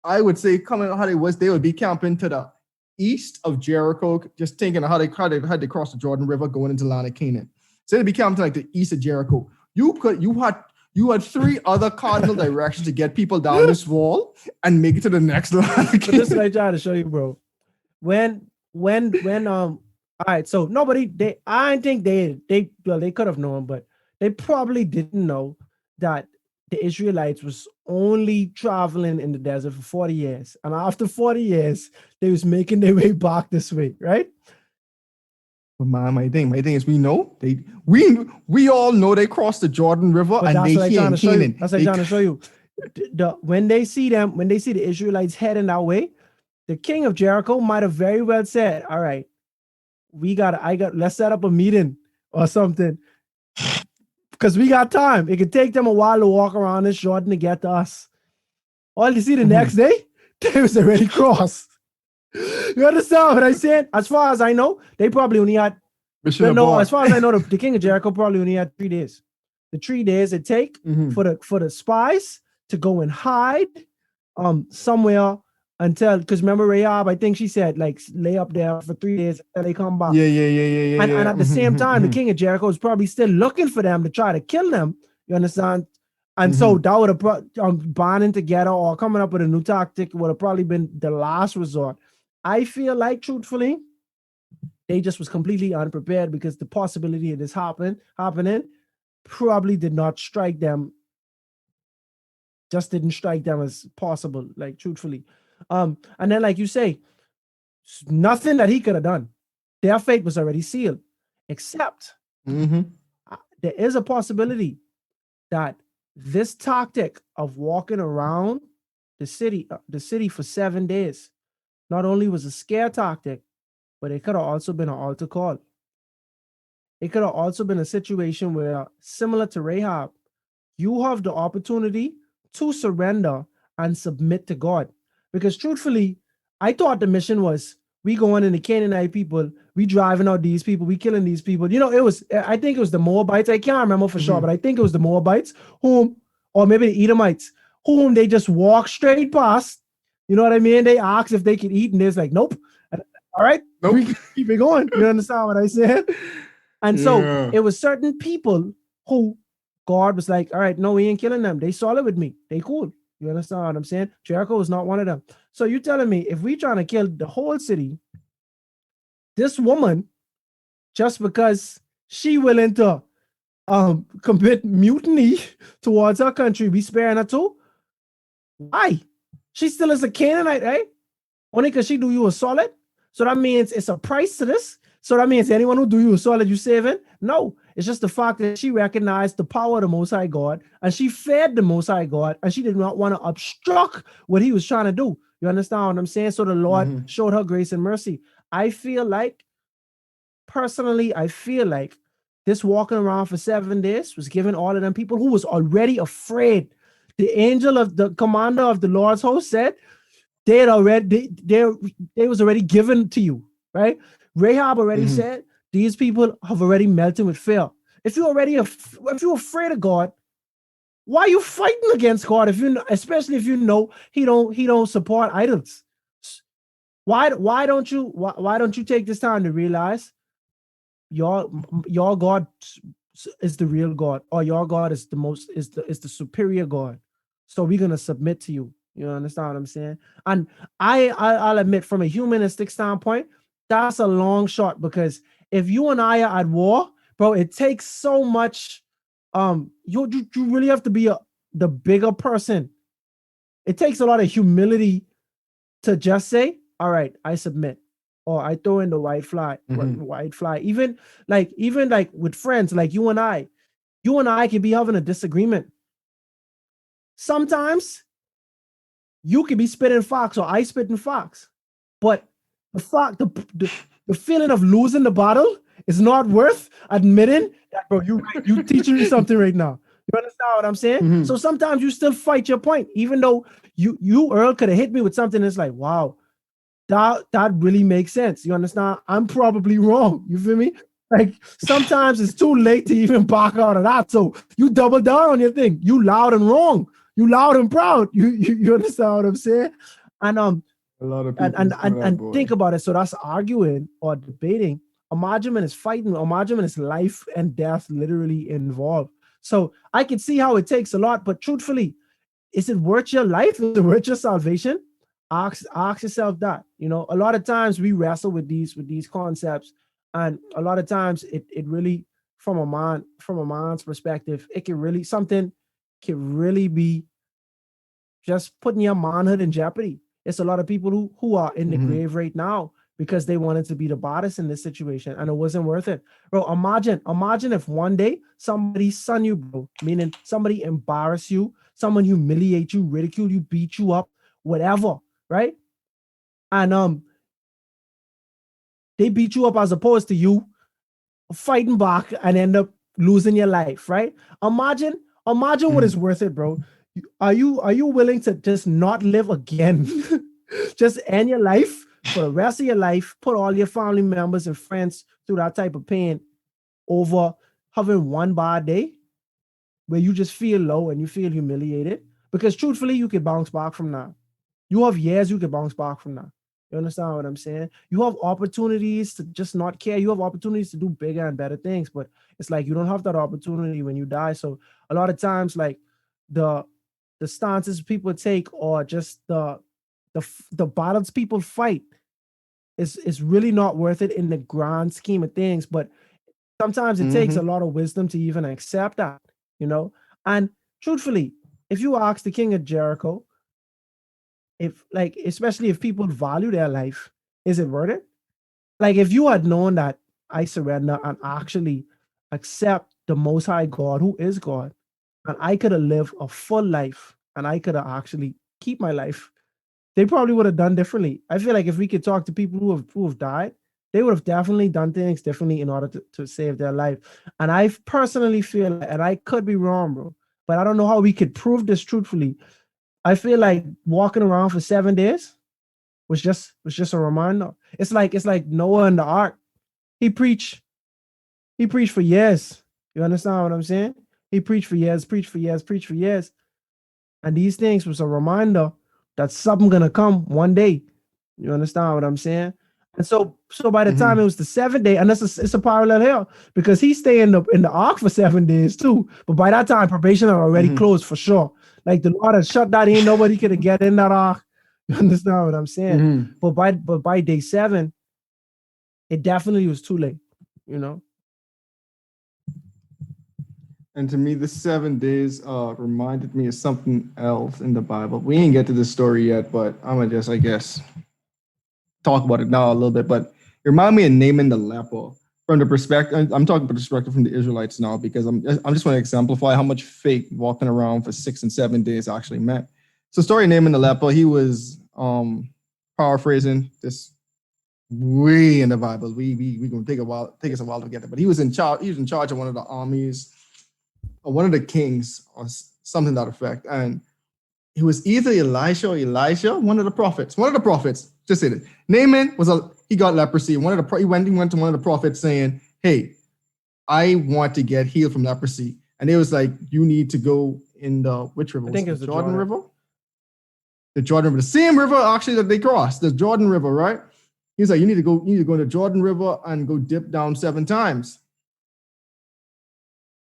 I would say coming how they was, they would be camping to the east of Jericho, just thinking of how they had to cross the Jordan River going into the land of Canaan. So they'd be camping to like the east of Jericho. You had 3 other cardinal directions to get people down this wall and make it to the next land. But this is what I try to show you, bro. When all right, so I think they could have known, but they probably didn't know that the Israelites was only traveling in the desert for 40 years. And after 40 years, they was making their way back this way, right? But my thing is we know we all know they crossed the Jordan River But and they here in Canaan. That's what I'm trying to show you. When they see the Israelites heading that way, the king of Jericho might have very well said, all right, let's set up a meeting or something. Because we got time. It could take them a while to walk around this Jordan to get to us. All you see the next day, they was already crossed. You understand what I'm saying? As far as I know, they probably only had as far as I know, the king of Jericho probably only had 3 days. The 3 days it take for the spies to go and hide somewhere until, because remember Rahab, I think she said like lay up there for 3 days until they come back. Yeah. And at the same time, the king of Jericho is probably still looking for them to try to kill them. You understand? And so that would have bonding together or coming up with a new tactic would have probably been the last resort. I feel like, truthfully, they just was completely unprepared because the possibility of this happening probably did not strike them. Just didn't strike them as possible, like truthfully. And then, like you say, nothing that he could have done. Their fate was already sealed, except there is a possibility that this tactic of walking around the city for 7 days, not only was a scare tactic, but it could have also been an altar call. It could have also been a situation where, similar to Rahab, you have the opportunity to surrender and submit to God. Because truthfully, I thought the mission was, we going in the Canaanite people, we driving out these people, we killing these people. You know, I think it was the Moabites. I can't remember for sure, but I think it was the Moabites or maybe the Edomites, whom they just walk straight past. You know what I mean? They asked if they could eat, and they're like, nope. All right, nope. We keep it going. You understand what I said? And so it was certain people who God was like, all right, no, we ain't killing them. They solid with me. They cool. You understand what I'm saying? Jericho is not one of them. So you telling me if we trying to kill the whole city, this woman, just because she willing to commit mutiny towards her country, we sparing her too? Why? She still is a Canaanite, right? Only because she do you a solid? So that means it's a price to this? So that means anyone who do you a solid, you saving? No. It's just the fact that she recognized the power of the Most High God, and she fed the Most High God, and she did not want to obstruct what he was trying to do. You understand what I'm saying? So the Lord showed her grace and mercy. Personally, I feel like this walking around for 7 days was giving all of them people who was already afraid. The commander of the Lord's host said, they was already given to you, right? Rahab already said, these people have already melted with fear. If you're afraid of God, why are you fighting against God? Especially if you know he don't support idols. Why don't you take this time to realize your God is the real God, or your God is the superior God. So we're gonna submit to you. You understand what I'm saying? And I'll admit, from a humanistic standpoint, that's a long shot, because if you and I are at war, bro, it takes so much. You really have to be the bigger person. It takes a lot of humility to just say, all right, I submit, or I throw in the white flag. White flag. Even like with friends, like you and I can be having a disagreement. Sometimes you could be spitting facts or I spitting facts, but the feeling of losing the battle is not worth admitting that, bro, you teaching me something right now. You understand what I'm saying? So sometimes you still fight your point, even though you Earl could have hit me with something that's like, wow, that really makes sense. You understand? I'm probably wrong. You feel me? Like sometimes it's too late to even back out of that. So you double down on your thing. You loud and wrong. You loud and proud. You understand what I'm saying? And A lot of and people and do and, that, and boy. think about it. So that's arguing or debating. Imagine when it's fighting. Imagine when it's life and death literally involved. So I can see how it takes a lot, but truthfully, is it worth your life? Is it worth your salvation? Ask yourself that. You know, a lot of times we wrestle with these concepts, and a lot of times it really from a man's perspective, it can really something can really be just putting your manhood in jeopardy. It's a lot of people who are in the grave right now because they wanted to be the baddest in this situation and it wasn't worth it. Bro, imagine if one day somebody son you, bro, meaning somebody embarrass you, someone humiliate you, ridicule you, beat you up, whatever, right? And they beat you up as opposed to you fighting back and end up losing your life, right? Imagine what is worth it, bro. Are you willing to just not live again? Just end your life for the rest of your life, put all your family members and friends through that type of pain over having one bad day where you just feel low and you feel humiliated? Because truthfully, you can bounce back from that. You have years you can bounce back from that. You understand what I'm saying? You have opportunities to just not care. You have opportunities to do bigger and better things, but it's like you don't have that opportunity when you die. So a lot of times, like the stances people take or just the battles people fight is really not worth it in the grand scheme of things. But sometimes it takes a lot of wisdom to even accept that, you know. And truthfully, if you ask the king of Jericho, if like especially if people value their life, is it worth it? Like if you had known that I surrender and actually accept the most high God who is God, and I could have lived a full life and I could have actually keep my life, they probably would have done differently. I feel like if we could talk to people who have died, they would have definitely done things differently in order to save their life. And I personally feel, and I could be wrong, bro, but I don't know how we could prove this truthfully. I feel like walking around for 7 days was just a reminder. It's like Noah and the ark. He preached for years. You understand what I'm saying? He preached for years, preached for years, preached for years. And these things was a reminder that something gonna come one day. You understand what I'm saying? And so by the time it was the 7th day, and it's a parallel here because he stayed in the ark for 7 days too. But by that time, probation had already closed for sure. Like the Lord had shut that in, nobody could have get in that ark. You understand what I'm saying? But by day 7, it definitely was too late, you know. And to me, the 7 days reminded me of something else in the Bible. We ain't get to the story yet, but I'm gonna just, I guess, talk about it now a little bit. But it reminded me of Naaman the leper from the perspective. I'm talking about the perspective from the Israelites now because I'm just want to exemplify how much faith walking around for 6 and 7 days actually meant. So, story of Naaman the leper. He was paraphrasing this way in the Bible. We gonna take us a while to get it. But he was in charge. He was in charge of one of the armies, or one of the kings, or something to that effect. And it was either Elisha or Elijah, one of the prophets. Just say it. Naaman he got leprosy. He went to one of the prophets saying, "Hey, I want to get healed from leprosy." And it was like, "You need to go in which river? I think it was the Jordan River. The Jordan River, the same river actually that they crossed, the Jordan River, right? He's like, you need to go to the Jordan River and go dip down 7 times.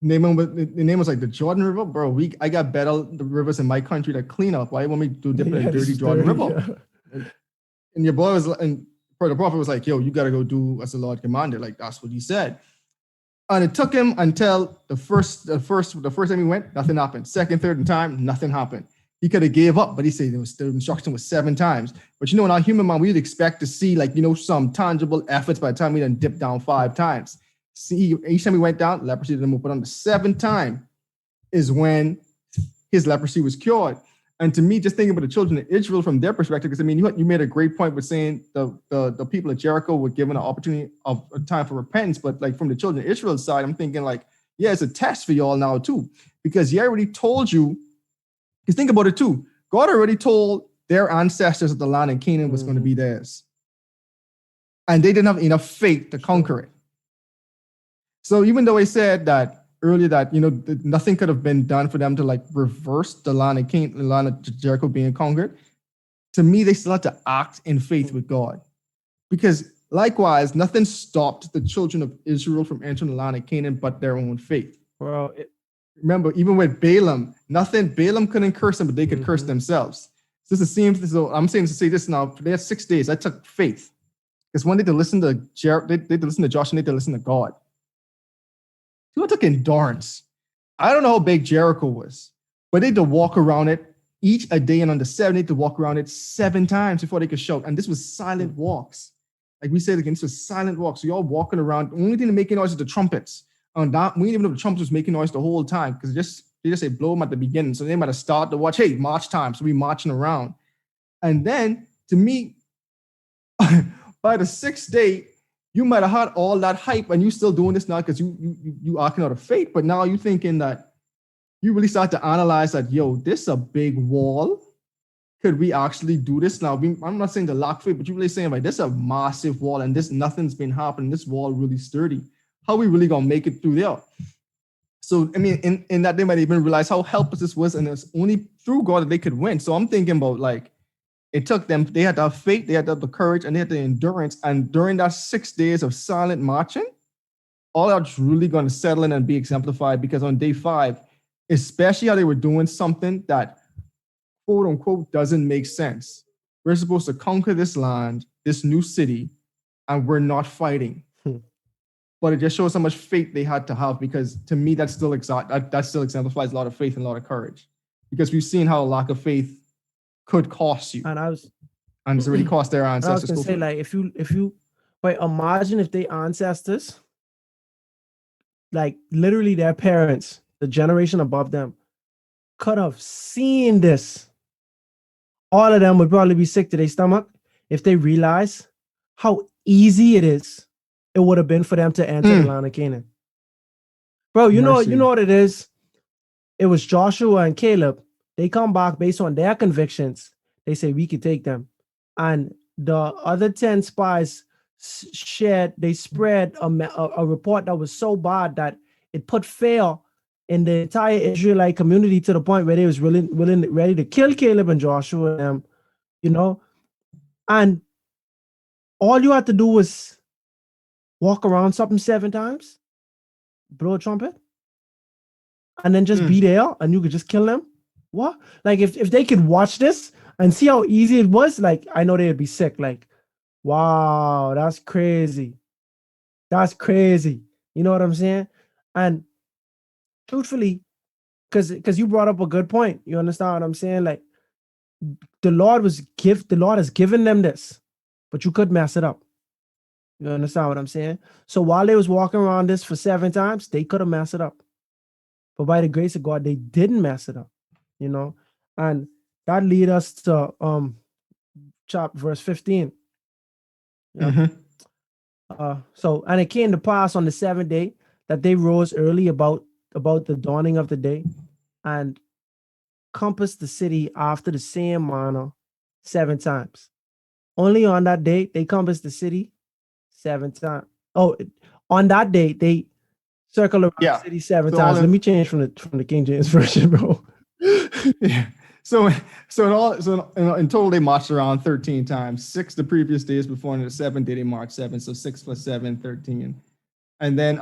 The name was like the Jordan River, bro. I got better rivers in my country that clean up. Why you want me to dip in a dirty Jordan River? Yeah. And your boy the prophet was like, yo, you gotta go do as the Lord commanded. Like that's what he said. And it took him until the first time he went, nothing happened. Second, third time, nothing happened. He could have gave up, but he said the instruction was 7 times. But in our human mind, we'd expect to see some tangible efforts by the time we done dip down 5 times. See, each time he went down, leprosy didn't move. But on the 7th time is when his leprosy was cured. And to me, just thinking about the children of Israel from their perspective, because you made a great point with saying the people of Jericho were given an opportunity of a time for repentance. But like from the children of Israel's side, I'm thinking it's a test for y'all now too, because he already told you. Because think about it too. God already told their ancestors that the land in Canaan was going to be theirs. And they didn't have enough faith to conquer it. So even though he said that earlier that, nothing could have been done for them to like reverse the line of Jericho being conquered. To me, they still had to act in faith with God, because likewise, nothing stopped the children of Israel from entering the land of Canaan but their own faith. Bro, Remember, even with Balaam couldn't curse them, but they could curse themselves. So this is the same. So I'm saying to say this now. They had 6 days. That took faith. Because one day to listen to they had to listen to Joshua, and they had to listen to God. It took endurance. I don't know how big Jericho was, but they had to walk around it each a day, and on the 7th, they had to walk around it 7 times before they could shout. And this was silent walks. Like we said again, this was silent walks. So y'all walking around. The only thing to make noise is the trumpets. And we didn't even know the trumpets was making noise the whole time, because they just say blow them at the beginning. So they might have started to watch, hey, march time. So we marching around. And then to me, by the 6th day, you might have had all that hype and you still doing this now because you acting out of faith. But now you thinking that you really start to analyze that, yo, this is a big wall. Could we actually do this now? I'm not saying the lack faith, but you're really saying, like, this is a massive wall and nothing's been happening. This wall really sturdy. How are we really going to make it through there? So, I mean, in that they might even realize how helpless this was, and it's only through God that they could win. So I'm thinking about, like, it took them, they had to have faith, they had to have the courage, and they had the endurance. And during that 6 days of silent marching, all that's really going to settle in and be exemplified, because on day 5, especially how they were doing something that, quote unquote, doesn't make sense. We're supposed to conquer this land, this new city, and we're not fighting. But it just shows how much faith they had to have, because to me, that still exemplifies a lot of faith and a lot of courage, because we've seen how a lack of faith could cost you. And it's already cost their ancestors. I was gonna say, like, if you wait, imagine if their ancestors, like literally their parents, the generation above them, could have seen this. All of them would probably be sick to their stomach if they realize how easy it would have been for them to enter the land of Canaan. Bro, you know what it is? It was Joshua and Caleb. They come back based on their convictions. They say, we could take them. And the other 10 spies spread a report that was so bad that it put fear in the entire Israelite community, to the point where they was ready to kill Caleb and Joshua and them, And all you had to do was walk around something 7 times, blow a trumpet, and then just be there, and you could just kill them. What? Like, if they could watch this and see how easy it was, like, I know they'd be sick. Like, wow, that's crazy. That's crazy. You know what I'm saying? And truthfully, because you brought up a good point. You understand what I'm saying? Like, the Lord has given them this, but you could mess it up. You understand what I'm saying? So while they was walking around this for 7 times, they could have messed it up. But by the grace of God, they didn't mess it up, And that lead us to verse 15. Yeah. So, and it came to pass on the 7th day that they rose early about the dawning of the day, and compassed the city after the same manner 7 times. Only on that day they compassed the city 7 times. Oh, on that day they circled around the city 7 times. Let me change from the King James version, bro. Yeah. So in total they marched around 13 times. 6 the previous days before, and the 7th day they marched 7. So 6 plus 7, 13. And then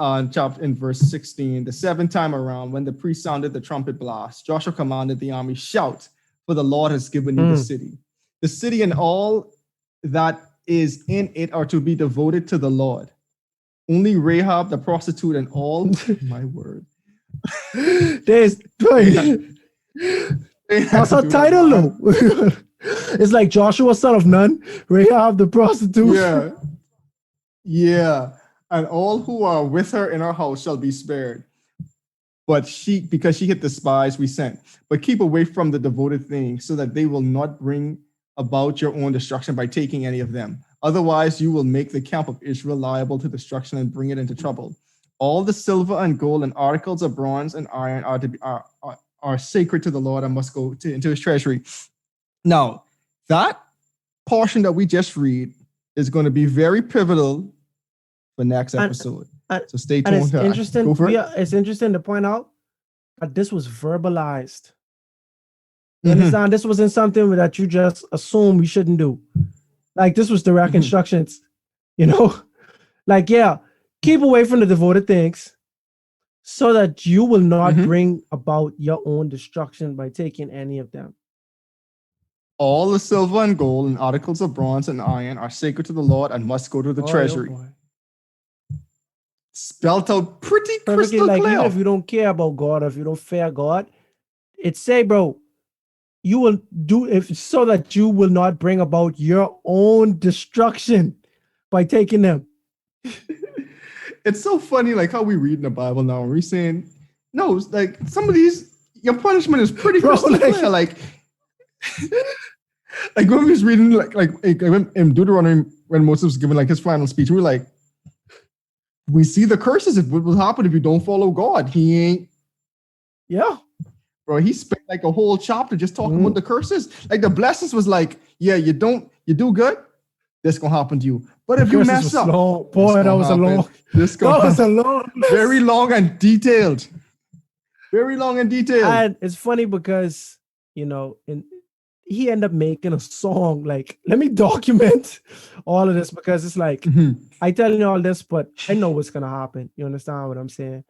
in verse 16, the 7th time around, when the priest sounded the trumpet blast, Joshua commanded the army, shout, for the Lord has given you the city. The city and all that is in it are to be devoted to the Lord. Only Rahab, the prostitute, and all, my word. That's a title, though. It's like Joshua, son of Nun, Rahab, the prostitute. Yeah. And all who are with her in her house shall be spared. But because she hid the spies we sent. But keep away from the devoted things, so that they will not bring about your own destruction by taking any of them. Otherwise, you will make the camp of Israel liable to destruction and bring it into trouble. All the silver and gold and articles of bronze and iron are sacred to the Lord and must go into his treasury. Now, that portion that we just read is going to be very pivotal for next episode. So stay And tuned. it's interesting. Go for it. It's interesting to point out that this was verbalized. You Mhm. understand? This wasn't something that you just assume we shouldn't do. Like this was direct instructions. You know, like keep away from the devoted things, so that you will not bring about your own destruction by taking any of them. All the silver and gold and articles of bronze and iron are sacred to the Lord and must go to the treasury. Boy. Spelt out pretty Perfectly, crystal like clear. even if you don't care about God or if you don't fear God, it say, bro, you will do if so that you will not bring about your own destruction by taking them. It's so funny, like how we read in the Bible now, and we're saying, no, like some of these, your punishment is pretty Bro, crystal clear. Like when we was reading, like in Deuteronomy, when Moses was giving like his final speech, we were like, we see the curses. What will happen if you don't follow God? He ain't. Yeah. Bro, he spent like a whole chapter just talking about the curses. Like the blessings was like, yeah, you do good, this gonna happen to you. But if you mess up, boy, that was a long. That was a long. Very long and detailed. Very long and detailed. And it's funny because he ended up making a song. Like, let me document all of this because it's like I tell you all this, but I know what's gonna happen. You understand what I'm saying?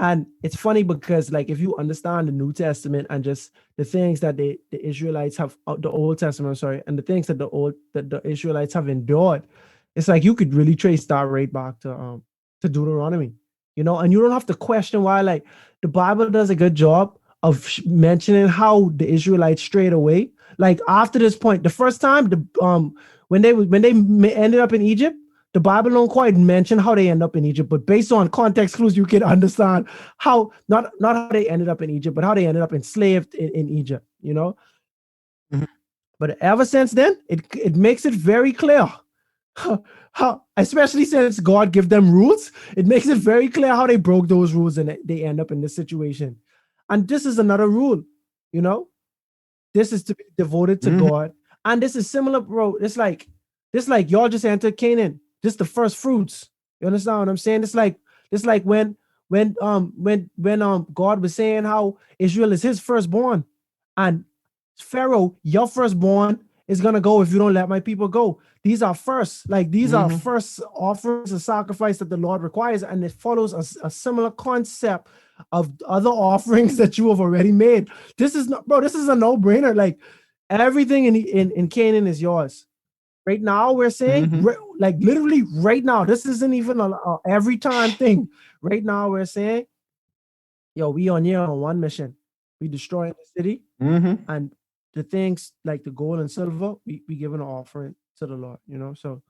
And it's funny because, like, if you understand the New Testament and just the things that the Israelites have, the Old Testament, sorry, and the things that the Israelites have endured, it's like you could really trace that right back to Deuteronomy, and you don't have to question why. Like, the Bible does a good job of mentioning how the Israelites strayed away. Like after this point, the first time when they ended up in Egypt. The Bible don't quite mention how they end up in Egypt, but based on context clues, you can understand how not how they ended up in Egypt, but how they ended up enslaved in Egypt, But ever since then, it makes it very clear how, especially since God gave them rules, it makes it very clear how they broke those rules and they end up in this situation. And this is another rule, This is to be devoted to God, and this is similar, bro. It's like y'all just entered Canaan. This is the first fruits. You understand what I'm saying? It's like when God was saying how Israel is his firstborn, and Pharaoh, your firstborn is gonna go if you don't let my people go. These are first, like these are first offerings of sacrifice that the Lord requires, and it follows a similar concept of other offerings that you have already made. This is not, bro. This is a no-brainer. Like everything in Canaan is yours. Right now, we're saying, like literally right now, this isn't even a every time thing. Right now, we're saying, yo, we on one mission. We destroying the city, and the things like the gold and silver, we giving an offering to the Lord, So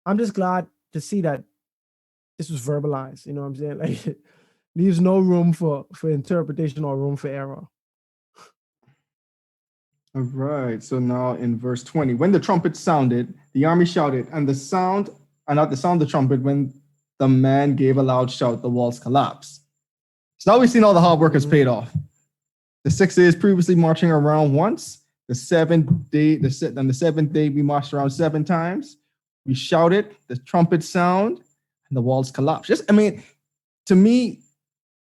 I'm just glad to see that this was verbalized, you know what I'm saying? Like it leaves no room for interpretation or room for error. All right. So now in verse 20, when the trumpet sounded, the army shouted, and the sound, and at the sound of the trumpet, when the man gave a loud shout, the walls collapsed. So now we've seen all the hard work has paid off. The 6 days previously marching around once. The seventh day we marched around 7 times. We shouted, the trumpet sound, and the walls collapsed. To me,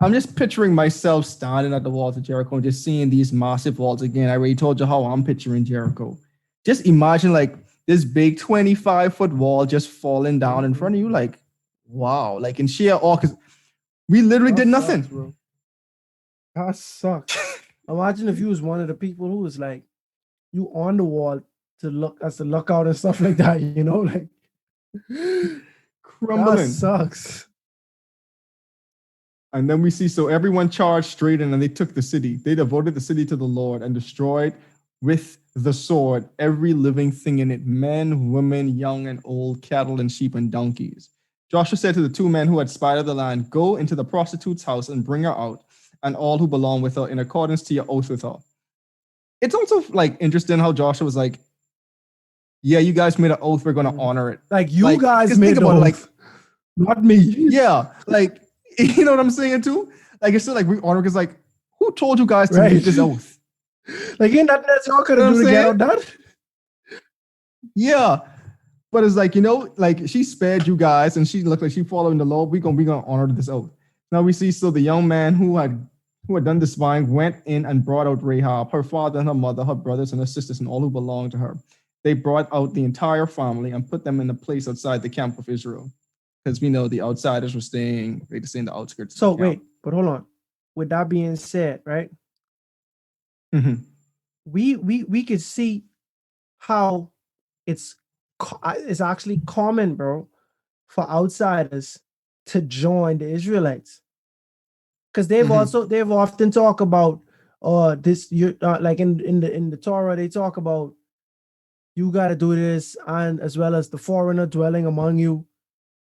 I'm just picturing myself standing at the walls of Jericho and just seeing these massive walls again. I already told you how I'm picturing Jericho. Just imagine like this big 25-foot wall just falling down in front of you. Like, wow. Like in sheer awe, because we literally did nothing. Sucks, bro. That sucks. Imagine if you was one of the people who was like, you on the wall to look out and stuff like that, like crumbling. That sucks. And then we see, so everyone charged straight in and they took the city. They devoted the city to the Lord and destroyed with the sword every living thing in it, men, women, young and old, cattle and sheep and donkeys. Joshua said to the 2 men who had spied out the land, go into the prostitute's house and bring her out, and all who belong with her in accordance to your oath with her. It's also like interesting how Joshua was like, yeah, you guys made an oath, we're going to honor it. Like you guys made the oath, like, not me. Yeah, like, you know what I'm saying too? Like, it's still like we honor, because like, who told you guys to make this oath? Like, ain't that y'all could have do to get out done? Yeah. But it's like, like she spared you guys and she looked like she following the law. We're gonna honor this oath. Now we see so the young man who had done the spying went in and brought out Rahab, her father and her mother, her brothers and her sisters, and all who belonged to her. They brought out the entire family and put them in a place outside the camp of Israel. Because we know the outsiders were staying in the outskirts. So of the camp. wait, but hold on. With that being said, right? Mm-hmm. We could see how it's actually common, bro, for outsiders to join the Israelites, because they've often talk about this, you like in the Torah they talk about you got to do this, and as well as the foreigner dwelling among you.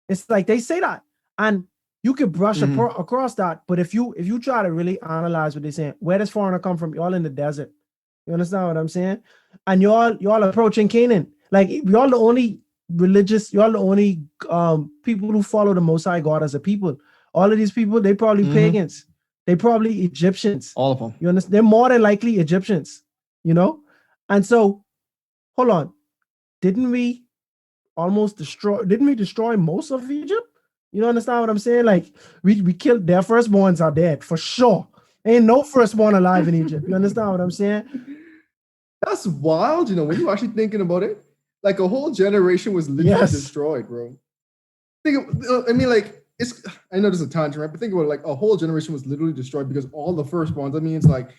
It's like they say that, and you could brush across that. But if you try to really analyze what they're saying, where does foreigner come from? Y'all in the desert. You understand what I'm saying? And y'all approaching Canaan. Like y'all the only people who follow the Most High God as a people. All of these people, they probably pagans. They probably Egyptians. All of them. You understand? They're more than likely Egyptians. And so, hold on. Didn't we destroy most of Egypt? You understand what I'm saying? Like we killed their firstborns are dead for sure. Ain't no firstborn alive in Egypt. You understand what I'm saying? That's wild, when you're actually thinking about it. Like a whole generation was literally destroyed, bro. I know this is a tangent, right? But think about it, like a whole generation was literally destroyed because all the firstborns. I mean, it's like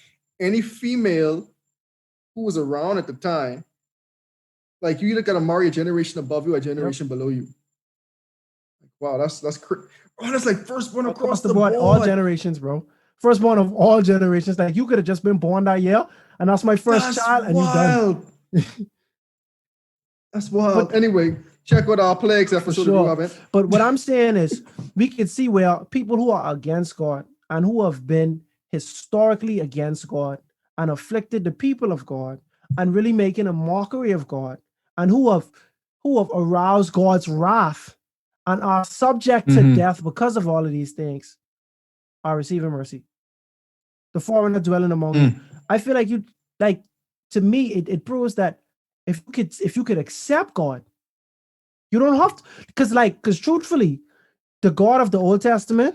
any female who was around at the time, like you either got to marry a generation above you or a generation below you. Like, wow, that's crazy. Oh, that's like firstborn across the board. All generations, bro. Firstborn of all generations. Like you could have just been born that year, and that's my first child, and you done. That's wild. But, anyway, check out our plagues episode. Sure. But what I'm saying is, we can see where people who are against God and who have been historically against God and afflicted the people of God and really making a mockery of God and who have aroused God's wrath and are subject to death because of all of these things are receiving mercy. The foreigner dwelling among you. I feel like to me, it proves that if you could accept God, you don't have to, because truthfully, the God of the Old Testament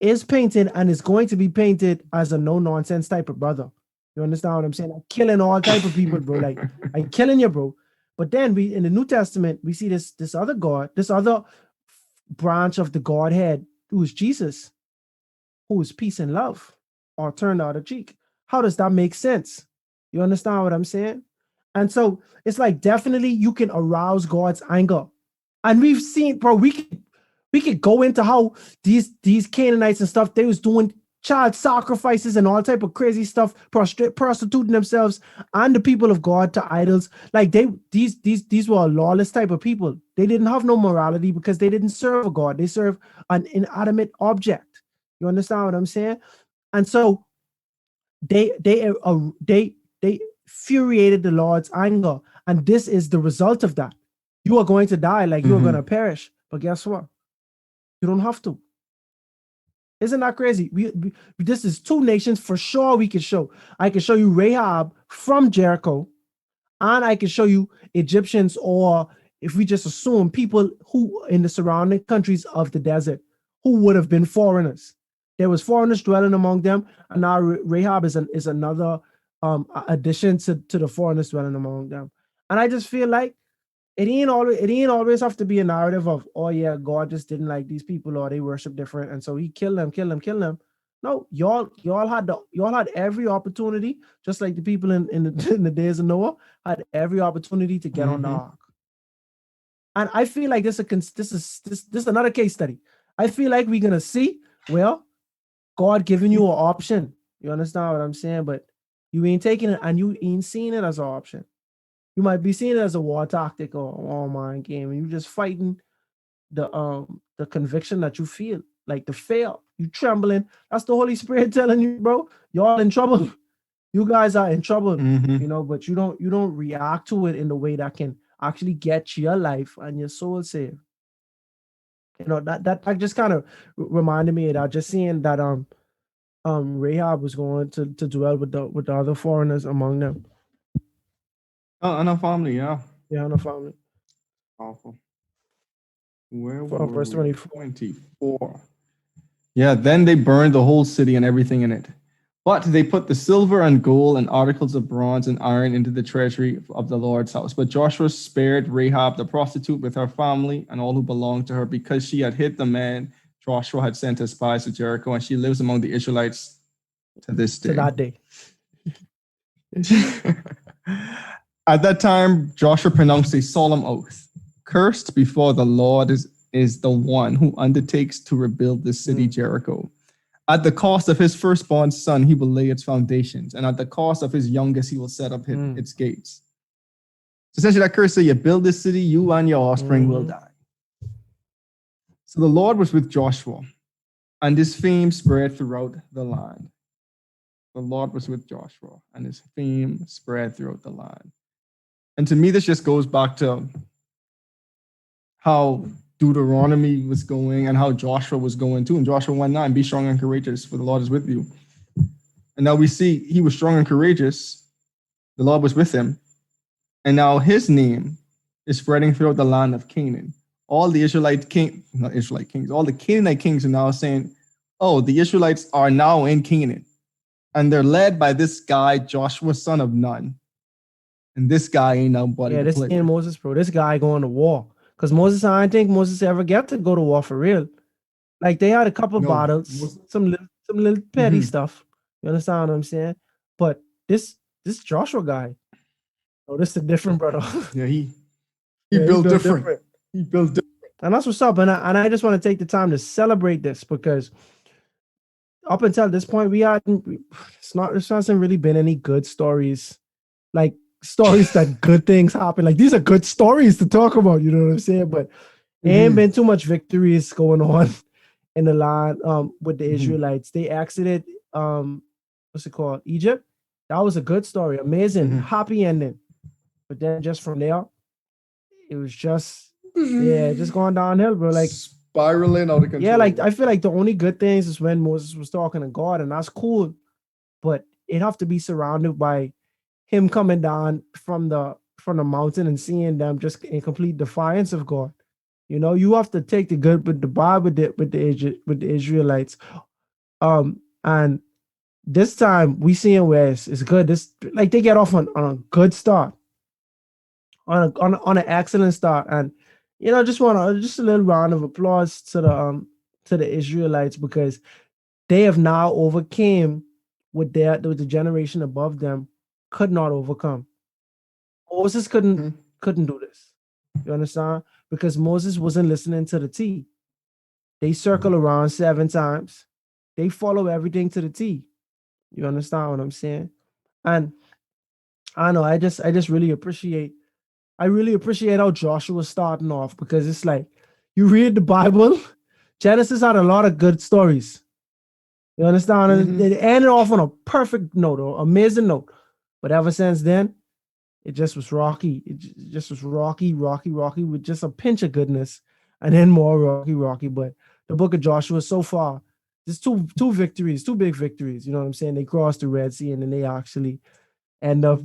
is painted and is going to be painted as a no-nonsense type of brother. You understand what I'm saying? Like killing all type of people, bro. Like I'm killing you, bro. But then in the New Testament, we see this other God, this other branch of the Godhead, who is Jesus, who is peace and love, or turned out a cheek. How does that make sense? You understand what I'm saying? And so it's like definitely you can arouse God's anger. And we've seen, bro, we could go into how these Canaanites and stuff, they was doing child sacrifices and all type of crazy stuff, prostituting themselves and the people of God to idols. Like these were a lawless type of people. They didn't have no morality because they didn't serve a God. They serve an inanimate object. You understand what I'm saying? And so they infuriated the Lord's anger, and this is the result of that. You are going to die, like you are going to perish. But guess what? You don't have to. Isn't that crazy? This is two nations for sure we can show. I can show you Rahab from Jericho, and I can show you Egyptians, or if we just assume people who in the surrounding countries of the desert who would have been foreigners. There was foreigners dwelling among them, and now Rahab is another addition to the foreigners dwelling among them. And I just feel like it ain't always have to be a narrative of, oh yeah, God just didn't like these people or they worship different, and so he killed them. No, y'all had every opportunity, just like the people in the days of Noah had every opportunity to get on the ark. And I feel like this is another case study. I feel like we're gonna see, well, God giving you an option. You understand what I'm saying? But you ain't taking it, and you ain't seeing it as an option. You might be seeing it as a war tactic or a war mind game, and you just fighting the conviction that you feel, like the fail. You trembling. That's the Holy Spirit telling you, bro, y'all in trouble. You guys are in trouble, but you don't react to it in the way that can actually get your life and your soul saved. That just kind of reminded me of that, just seeing that Rahab was going to dwell with the other foreigners among them. Oh, and our family, yeah. Yeah, and our family. Powerful. Where From were verse we? 24. 24. Yeah, then they burned the whole city and everything in it. But they put the silver and gold and articles of bronze and iron into the treasury of the Lord's house. But Joshua spared Rahab the prostitute with her family and all who belonged to her because she had hid the man Joshua had sent as spies to Jericho, and she lives among the Israelites to this day. To that day. At that time, Joshua pronounced a solemn oath. Cursed before the Lord is the one who undertakes to rebuild the city Jericho. At the cost of his firstborn son, he will lay its foundations, and at the cost of his youngest, he will set up its gates. So essentially, that curse says, you build this city, you and your offspring will die. So the Lord was with Joshua, and his fame spread throughout the land. The Lord was with Joshua, and his fame spread throughout the land. And to me, this just goes back to how Deuteronomy was going and how Joshua was going too. In Joshua 1:9, be strong and courageous, for the Lord is with you. And now we see he was strong and courageous. The Lord was with him. And now his name is spreading throughout the land of Canaan. All the all the Canaanite kings are now saying, oh, the Israelites are now in Canaan. And they're led by this guy, Joshua, son of Nun. And this guy ain't nobody to this play ain't with. Moses, bro. This guy going to war. Because Moses, I don't think Moses ever get to go to war for real. Like they had a couple battles, some little petty stuff. You understand what I'm saying? But this Joshua guy, oh, this is a different brother. Yeah, he built different. He built different. And that's what's up. And I just want to take the time to celebrate this because up until this point, it's not really been any good stories, like stories that good things happen. Like these are good stories to talk about, you know what I'm saying? But ain't been too much victories going on in the land with the Israelites. They exited what's it called? Egypt. That was a good story, amazing, happy ending. But then just from there, it was just just going downhill, bro. Like spiraling out of control. Yeah, like I feel like the only good things is when Moses was talking to God, and that's cool. But it have to be surrounded by him coming down from the mountain and seeing them just in complete defiance of God. You know, you have to take the good with the bad with the Israelites. And this time we seeing where it's good. This like they get off on a good start, on an excellent start, and just a little round of applause to the Israelites because they have now overcame what the generation above them could not overcome. Moses couldn't do this. You understand? Because Moses wasn't listening to the T. They circle around 7 times. They follow everything to the T. You understand what I'm saying? And I know I just really appreciate how Joshua's starting off because it's like you read the Bible, Genesis had a lot of good stories. You understand? And it ended off on a perfect note or amazing note. But ever since then, it just was rocky. It just was rocky with just a pinch of goodness and then more rocky. But the book of Joshua so far, there's two victories, two big victories. You know what I'm saying? They crossed the Red Sea and then they actually end up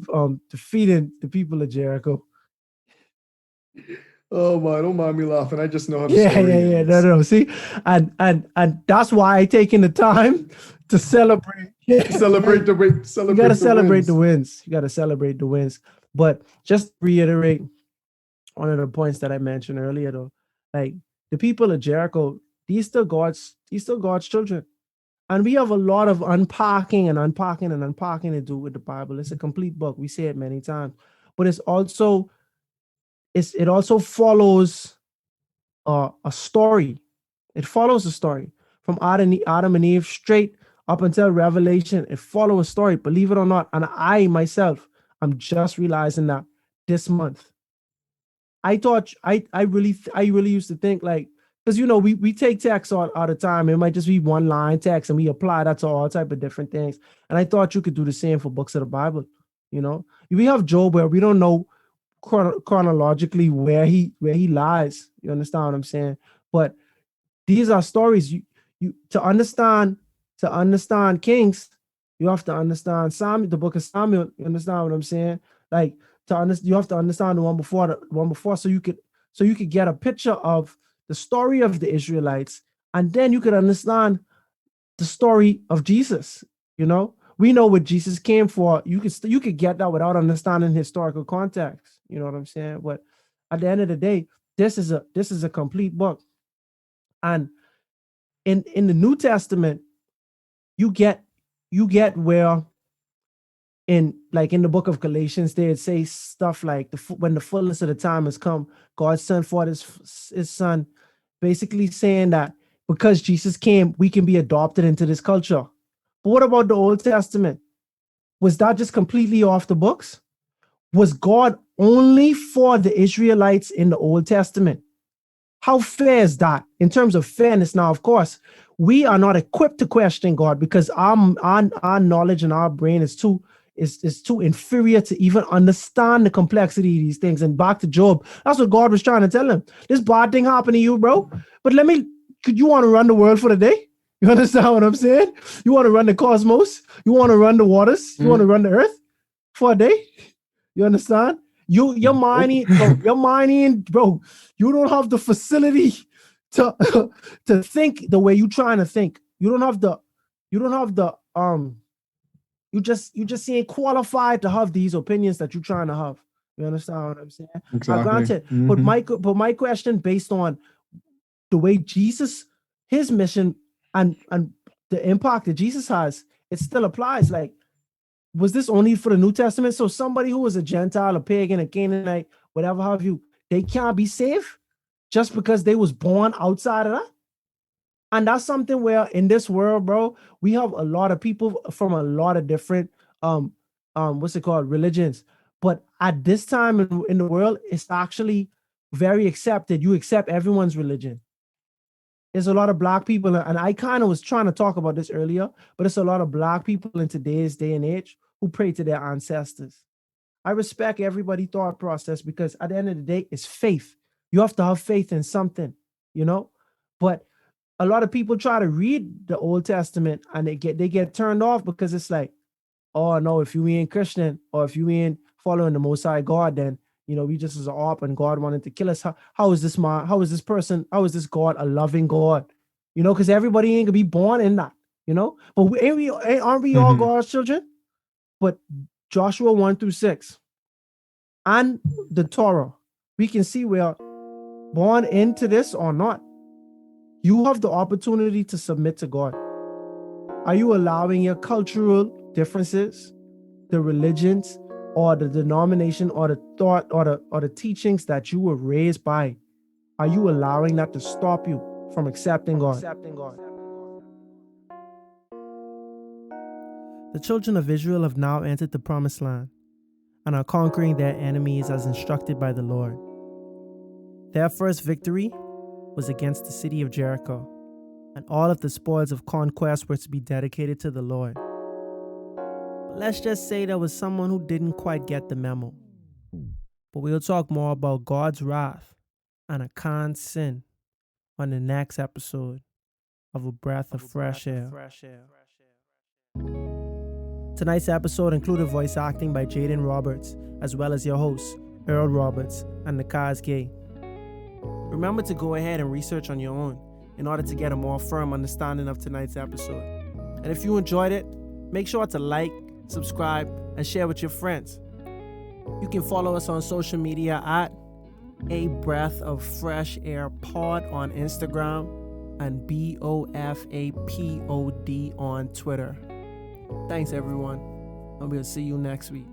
defeating the people of Jericho. Oh my, don't mind me laughing. I just know how the Yeah. story ends. No. See, and that's why I taking the time to celebrate. Celebrate the wins. You gotta celebrate the wins. You gotta celebrate the wins. But just reiterate one of the points that I mentioned earlier, though, like the people of Jericho, these still God's children. And we have a lot of unpacking to do with the Bible. It's a complete book. We say it many times. But it also follows a story. It follows a story from Adam and Eve straight up until Revelation. It follows a story, believe it or not. And I myself, I'm just realizing that this month. I thought I really used to think like, because we take text all the time. It might just be one line text and we apply that to all type of different things. And I thought you could do the same for books of the Bible. We have Job where we don't know chronologically where he lies. You understand what I'm saying? But these are stories. You to understand Kings, you have to understand the book of Samuel. You understand what I'm saying? Like you have to understand the one before, so so you could get a picture of the story of the Israelites, and then you could understand the story of Jesus. You know, we know what Jesus came for. You could get that without understanding historical context. You know what I'm saying? But at the end of the day, this is a complete book. And in the New Testament, you get where in the book of Galatians, they'd say stuff like when the fullness of the time has come, God sent forth his son, basically saying that because Jesus came, we can be adopted into this culture. But what about the Old Testament? Was that just completely off the books? Was God only for the Israelites in the Old Testament? How fair is that in terms of fairness? Now, of course, we are not equipped to question God because our knowledge and our brain is too inferior to even understand the complexity of these things. And back to Job, that's what God was trying to tell him. This bad thing happened to you, bro. But could you want to run the world for the day? You understand what I'm saying? You want to run the cosmos? You want to run the waters? You want to run the earth for a day? You understand? You're mining, bro. You don't have the facility to think the way you're trying to think. You just ain't qualified to have these opinions that you're trying to have. You understand what I'm saying? Exactly. Granted, but my question, based on the way Jesus, his mission and the impact that Jesus has, it still applies. Like, was this only for the New Testament? So somebody who was a Gentile, a pagan, a Canaanite, whatever have you, they can't be saved just because they was born outside of that? And that's something where in this world, bro, we have a lot of people from a lot of different religions. But at this time in the world, it's actually very accepted. You accept everyone's religion. There's a lot of Black people, and I kind of was trying to talk about this earlier, but it's a lot of Black people in today's day and age who pray to their ancestors. I respect everybody's thought process because at the end of the day, it's faith. You have to have faith in something, you know? But a lot of people try to read the Old Testament and they get turned off because it's like, oh no, if you ain't Christian or if you ain't following the Most High God, then we just as an op and God wanted to kill us. How is this God a loving God? Because everybody ain't gonna be born in that, But aren't we all God's children? But Joshua 1-6 and the Torah, we can see we are born into this or not. You have the opportunity to submit to God. Are you allowing your cultural differences, the religions, or the denomination, or the thought, or the teachings that you were raised by? Are you allowing that to stop you from accepting God? The children of Israel have now entered the promised land and are conquering their enemies as instructed by the Lord. Their first victory was against the city of Jericho, and all of the spoils of conquest were to be dedicated to the Lord. But let's just say there was someone who didn't quite get the memo. But we'll talk more about God's wrath and Achan's sin on the next episode of A Breath of Fresh Air. Tonight's episode included voice acting by Jayden Roberts, as well as your hosts, Earl Roberts and Nakhaz. Remember to go ahead and research on your own in order to get a more firm understanding of tonight's episode. And if you enjoyed it, make sure to like, subscribe, and share with your friends. You can follow us on social media at A Breath of Fresh Air Pod on Instagram and BOFAPOD on Twitter. Thanks everyone, and we'll see you next week.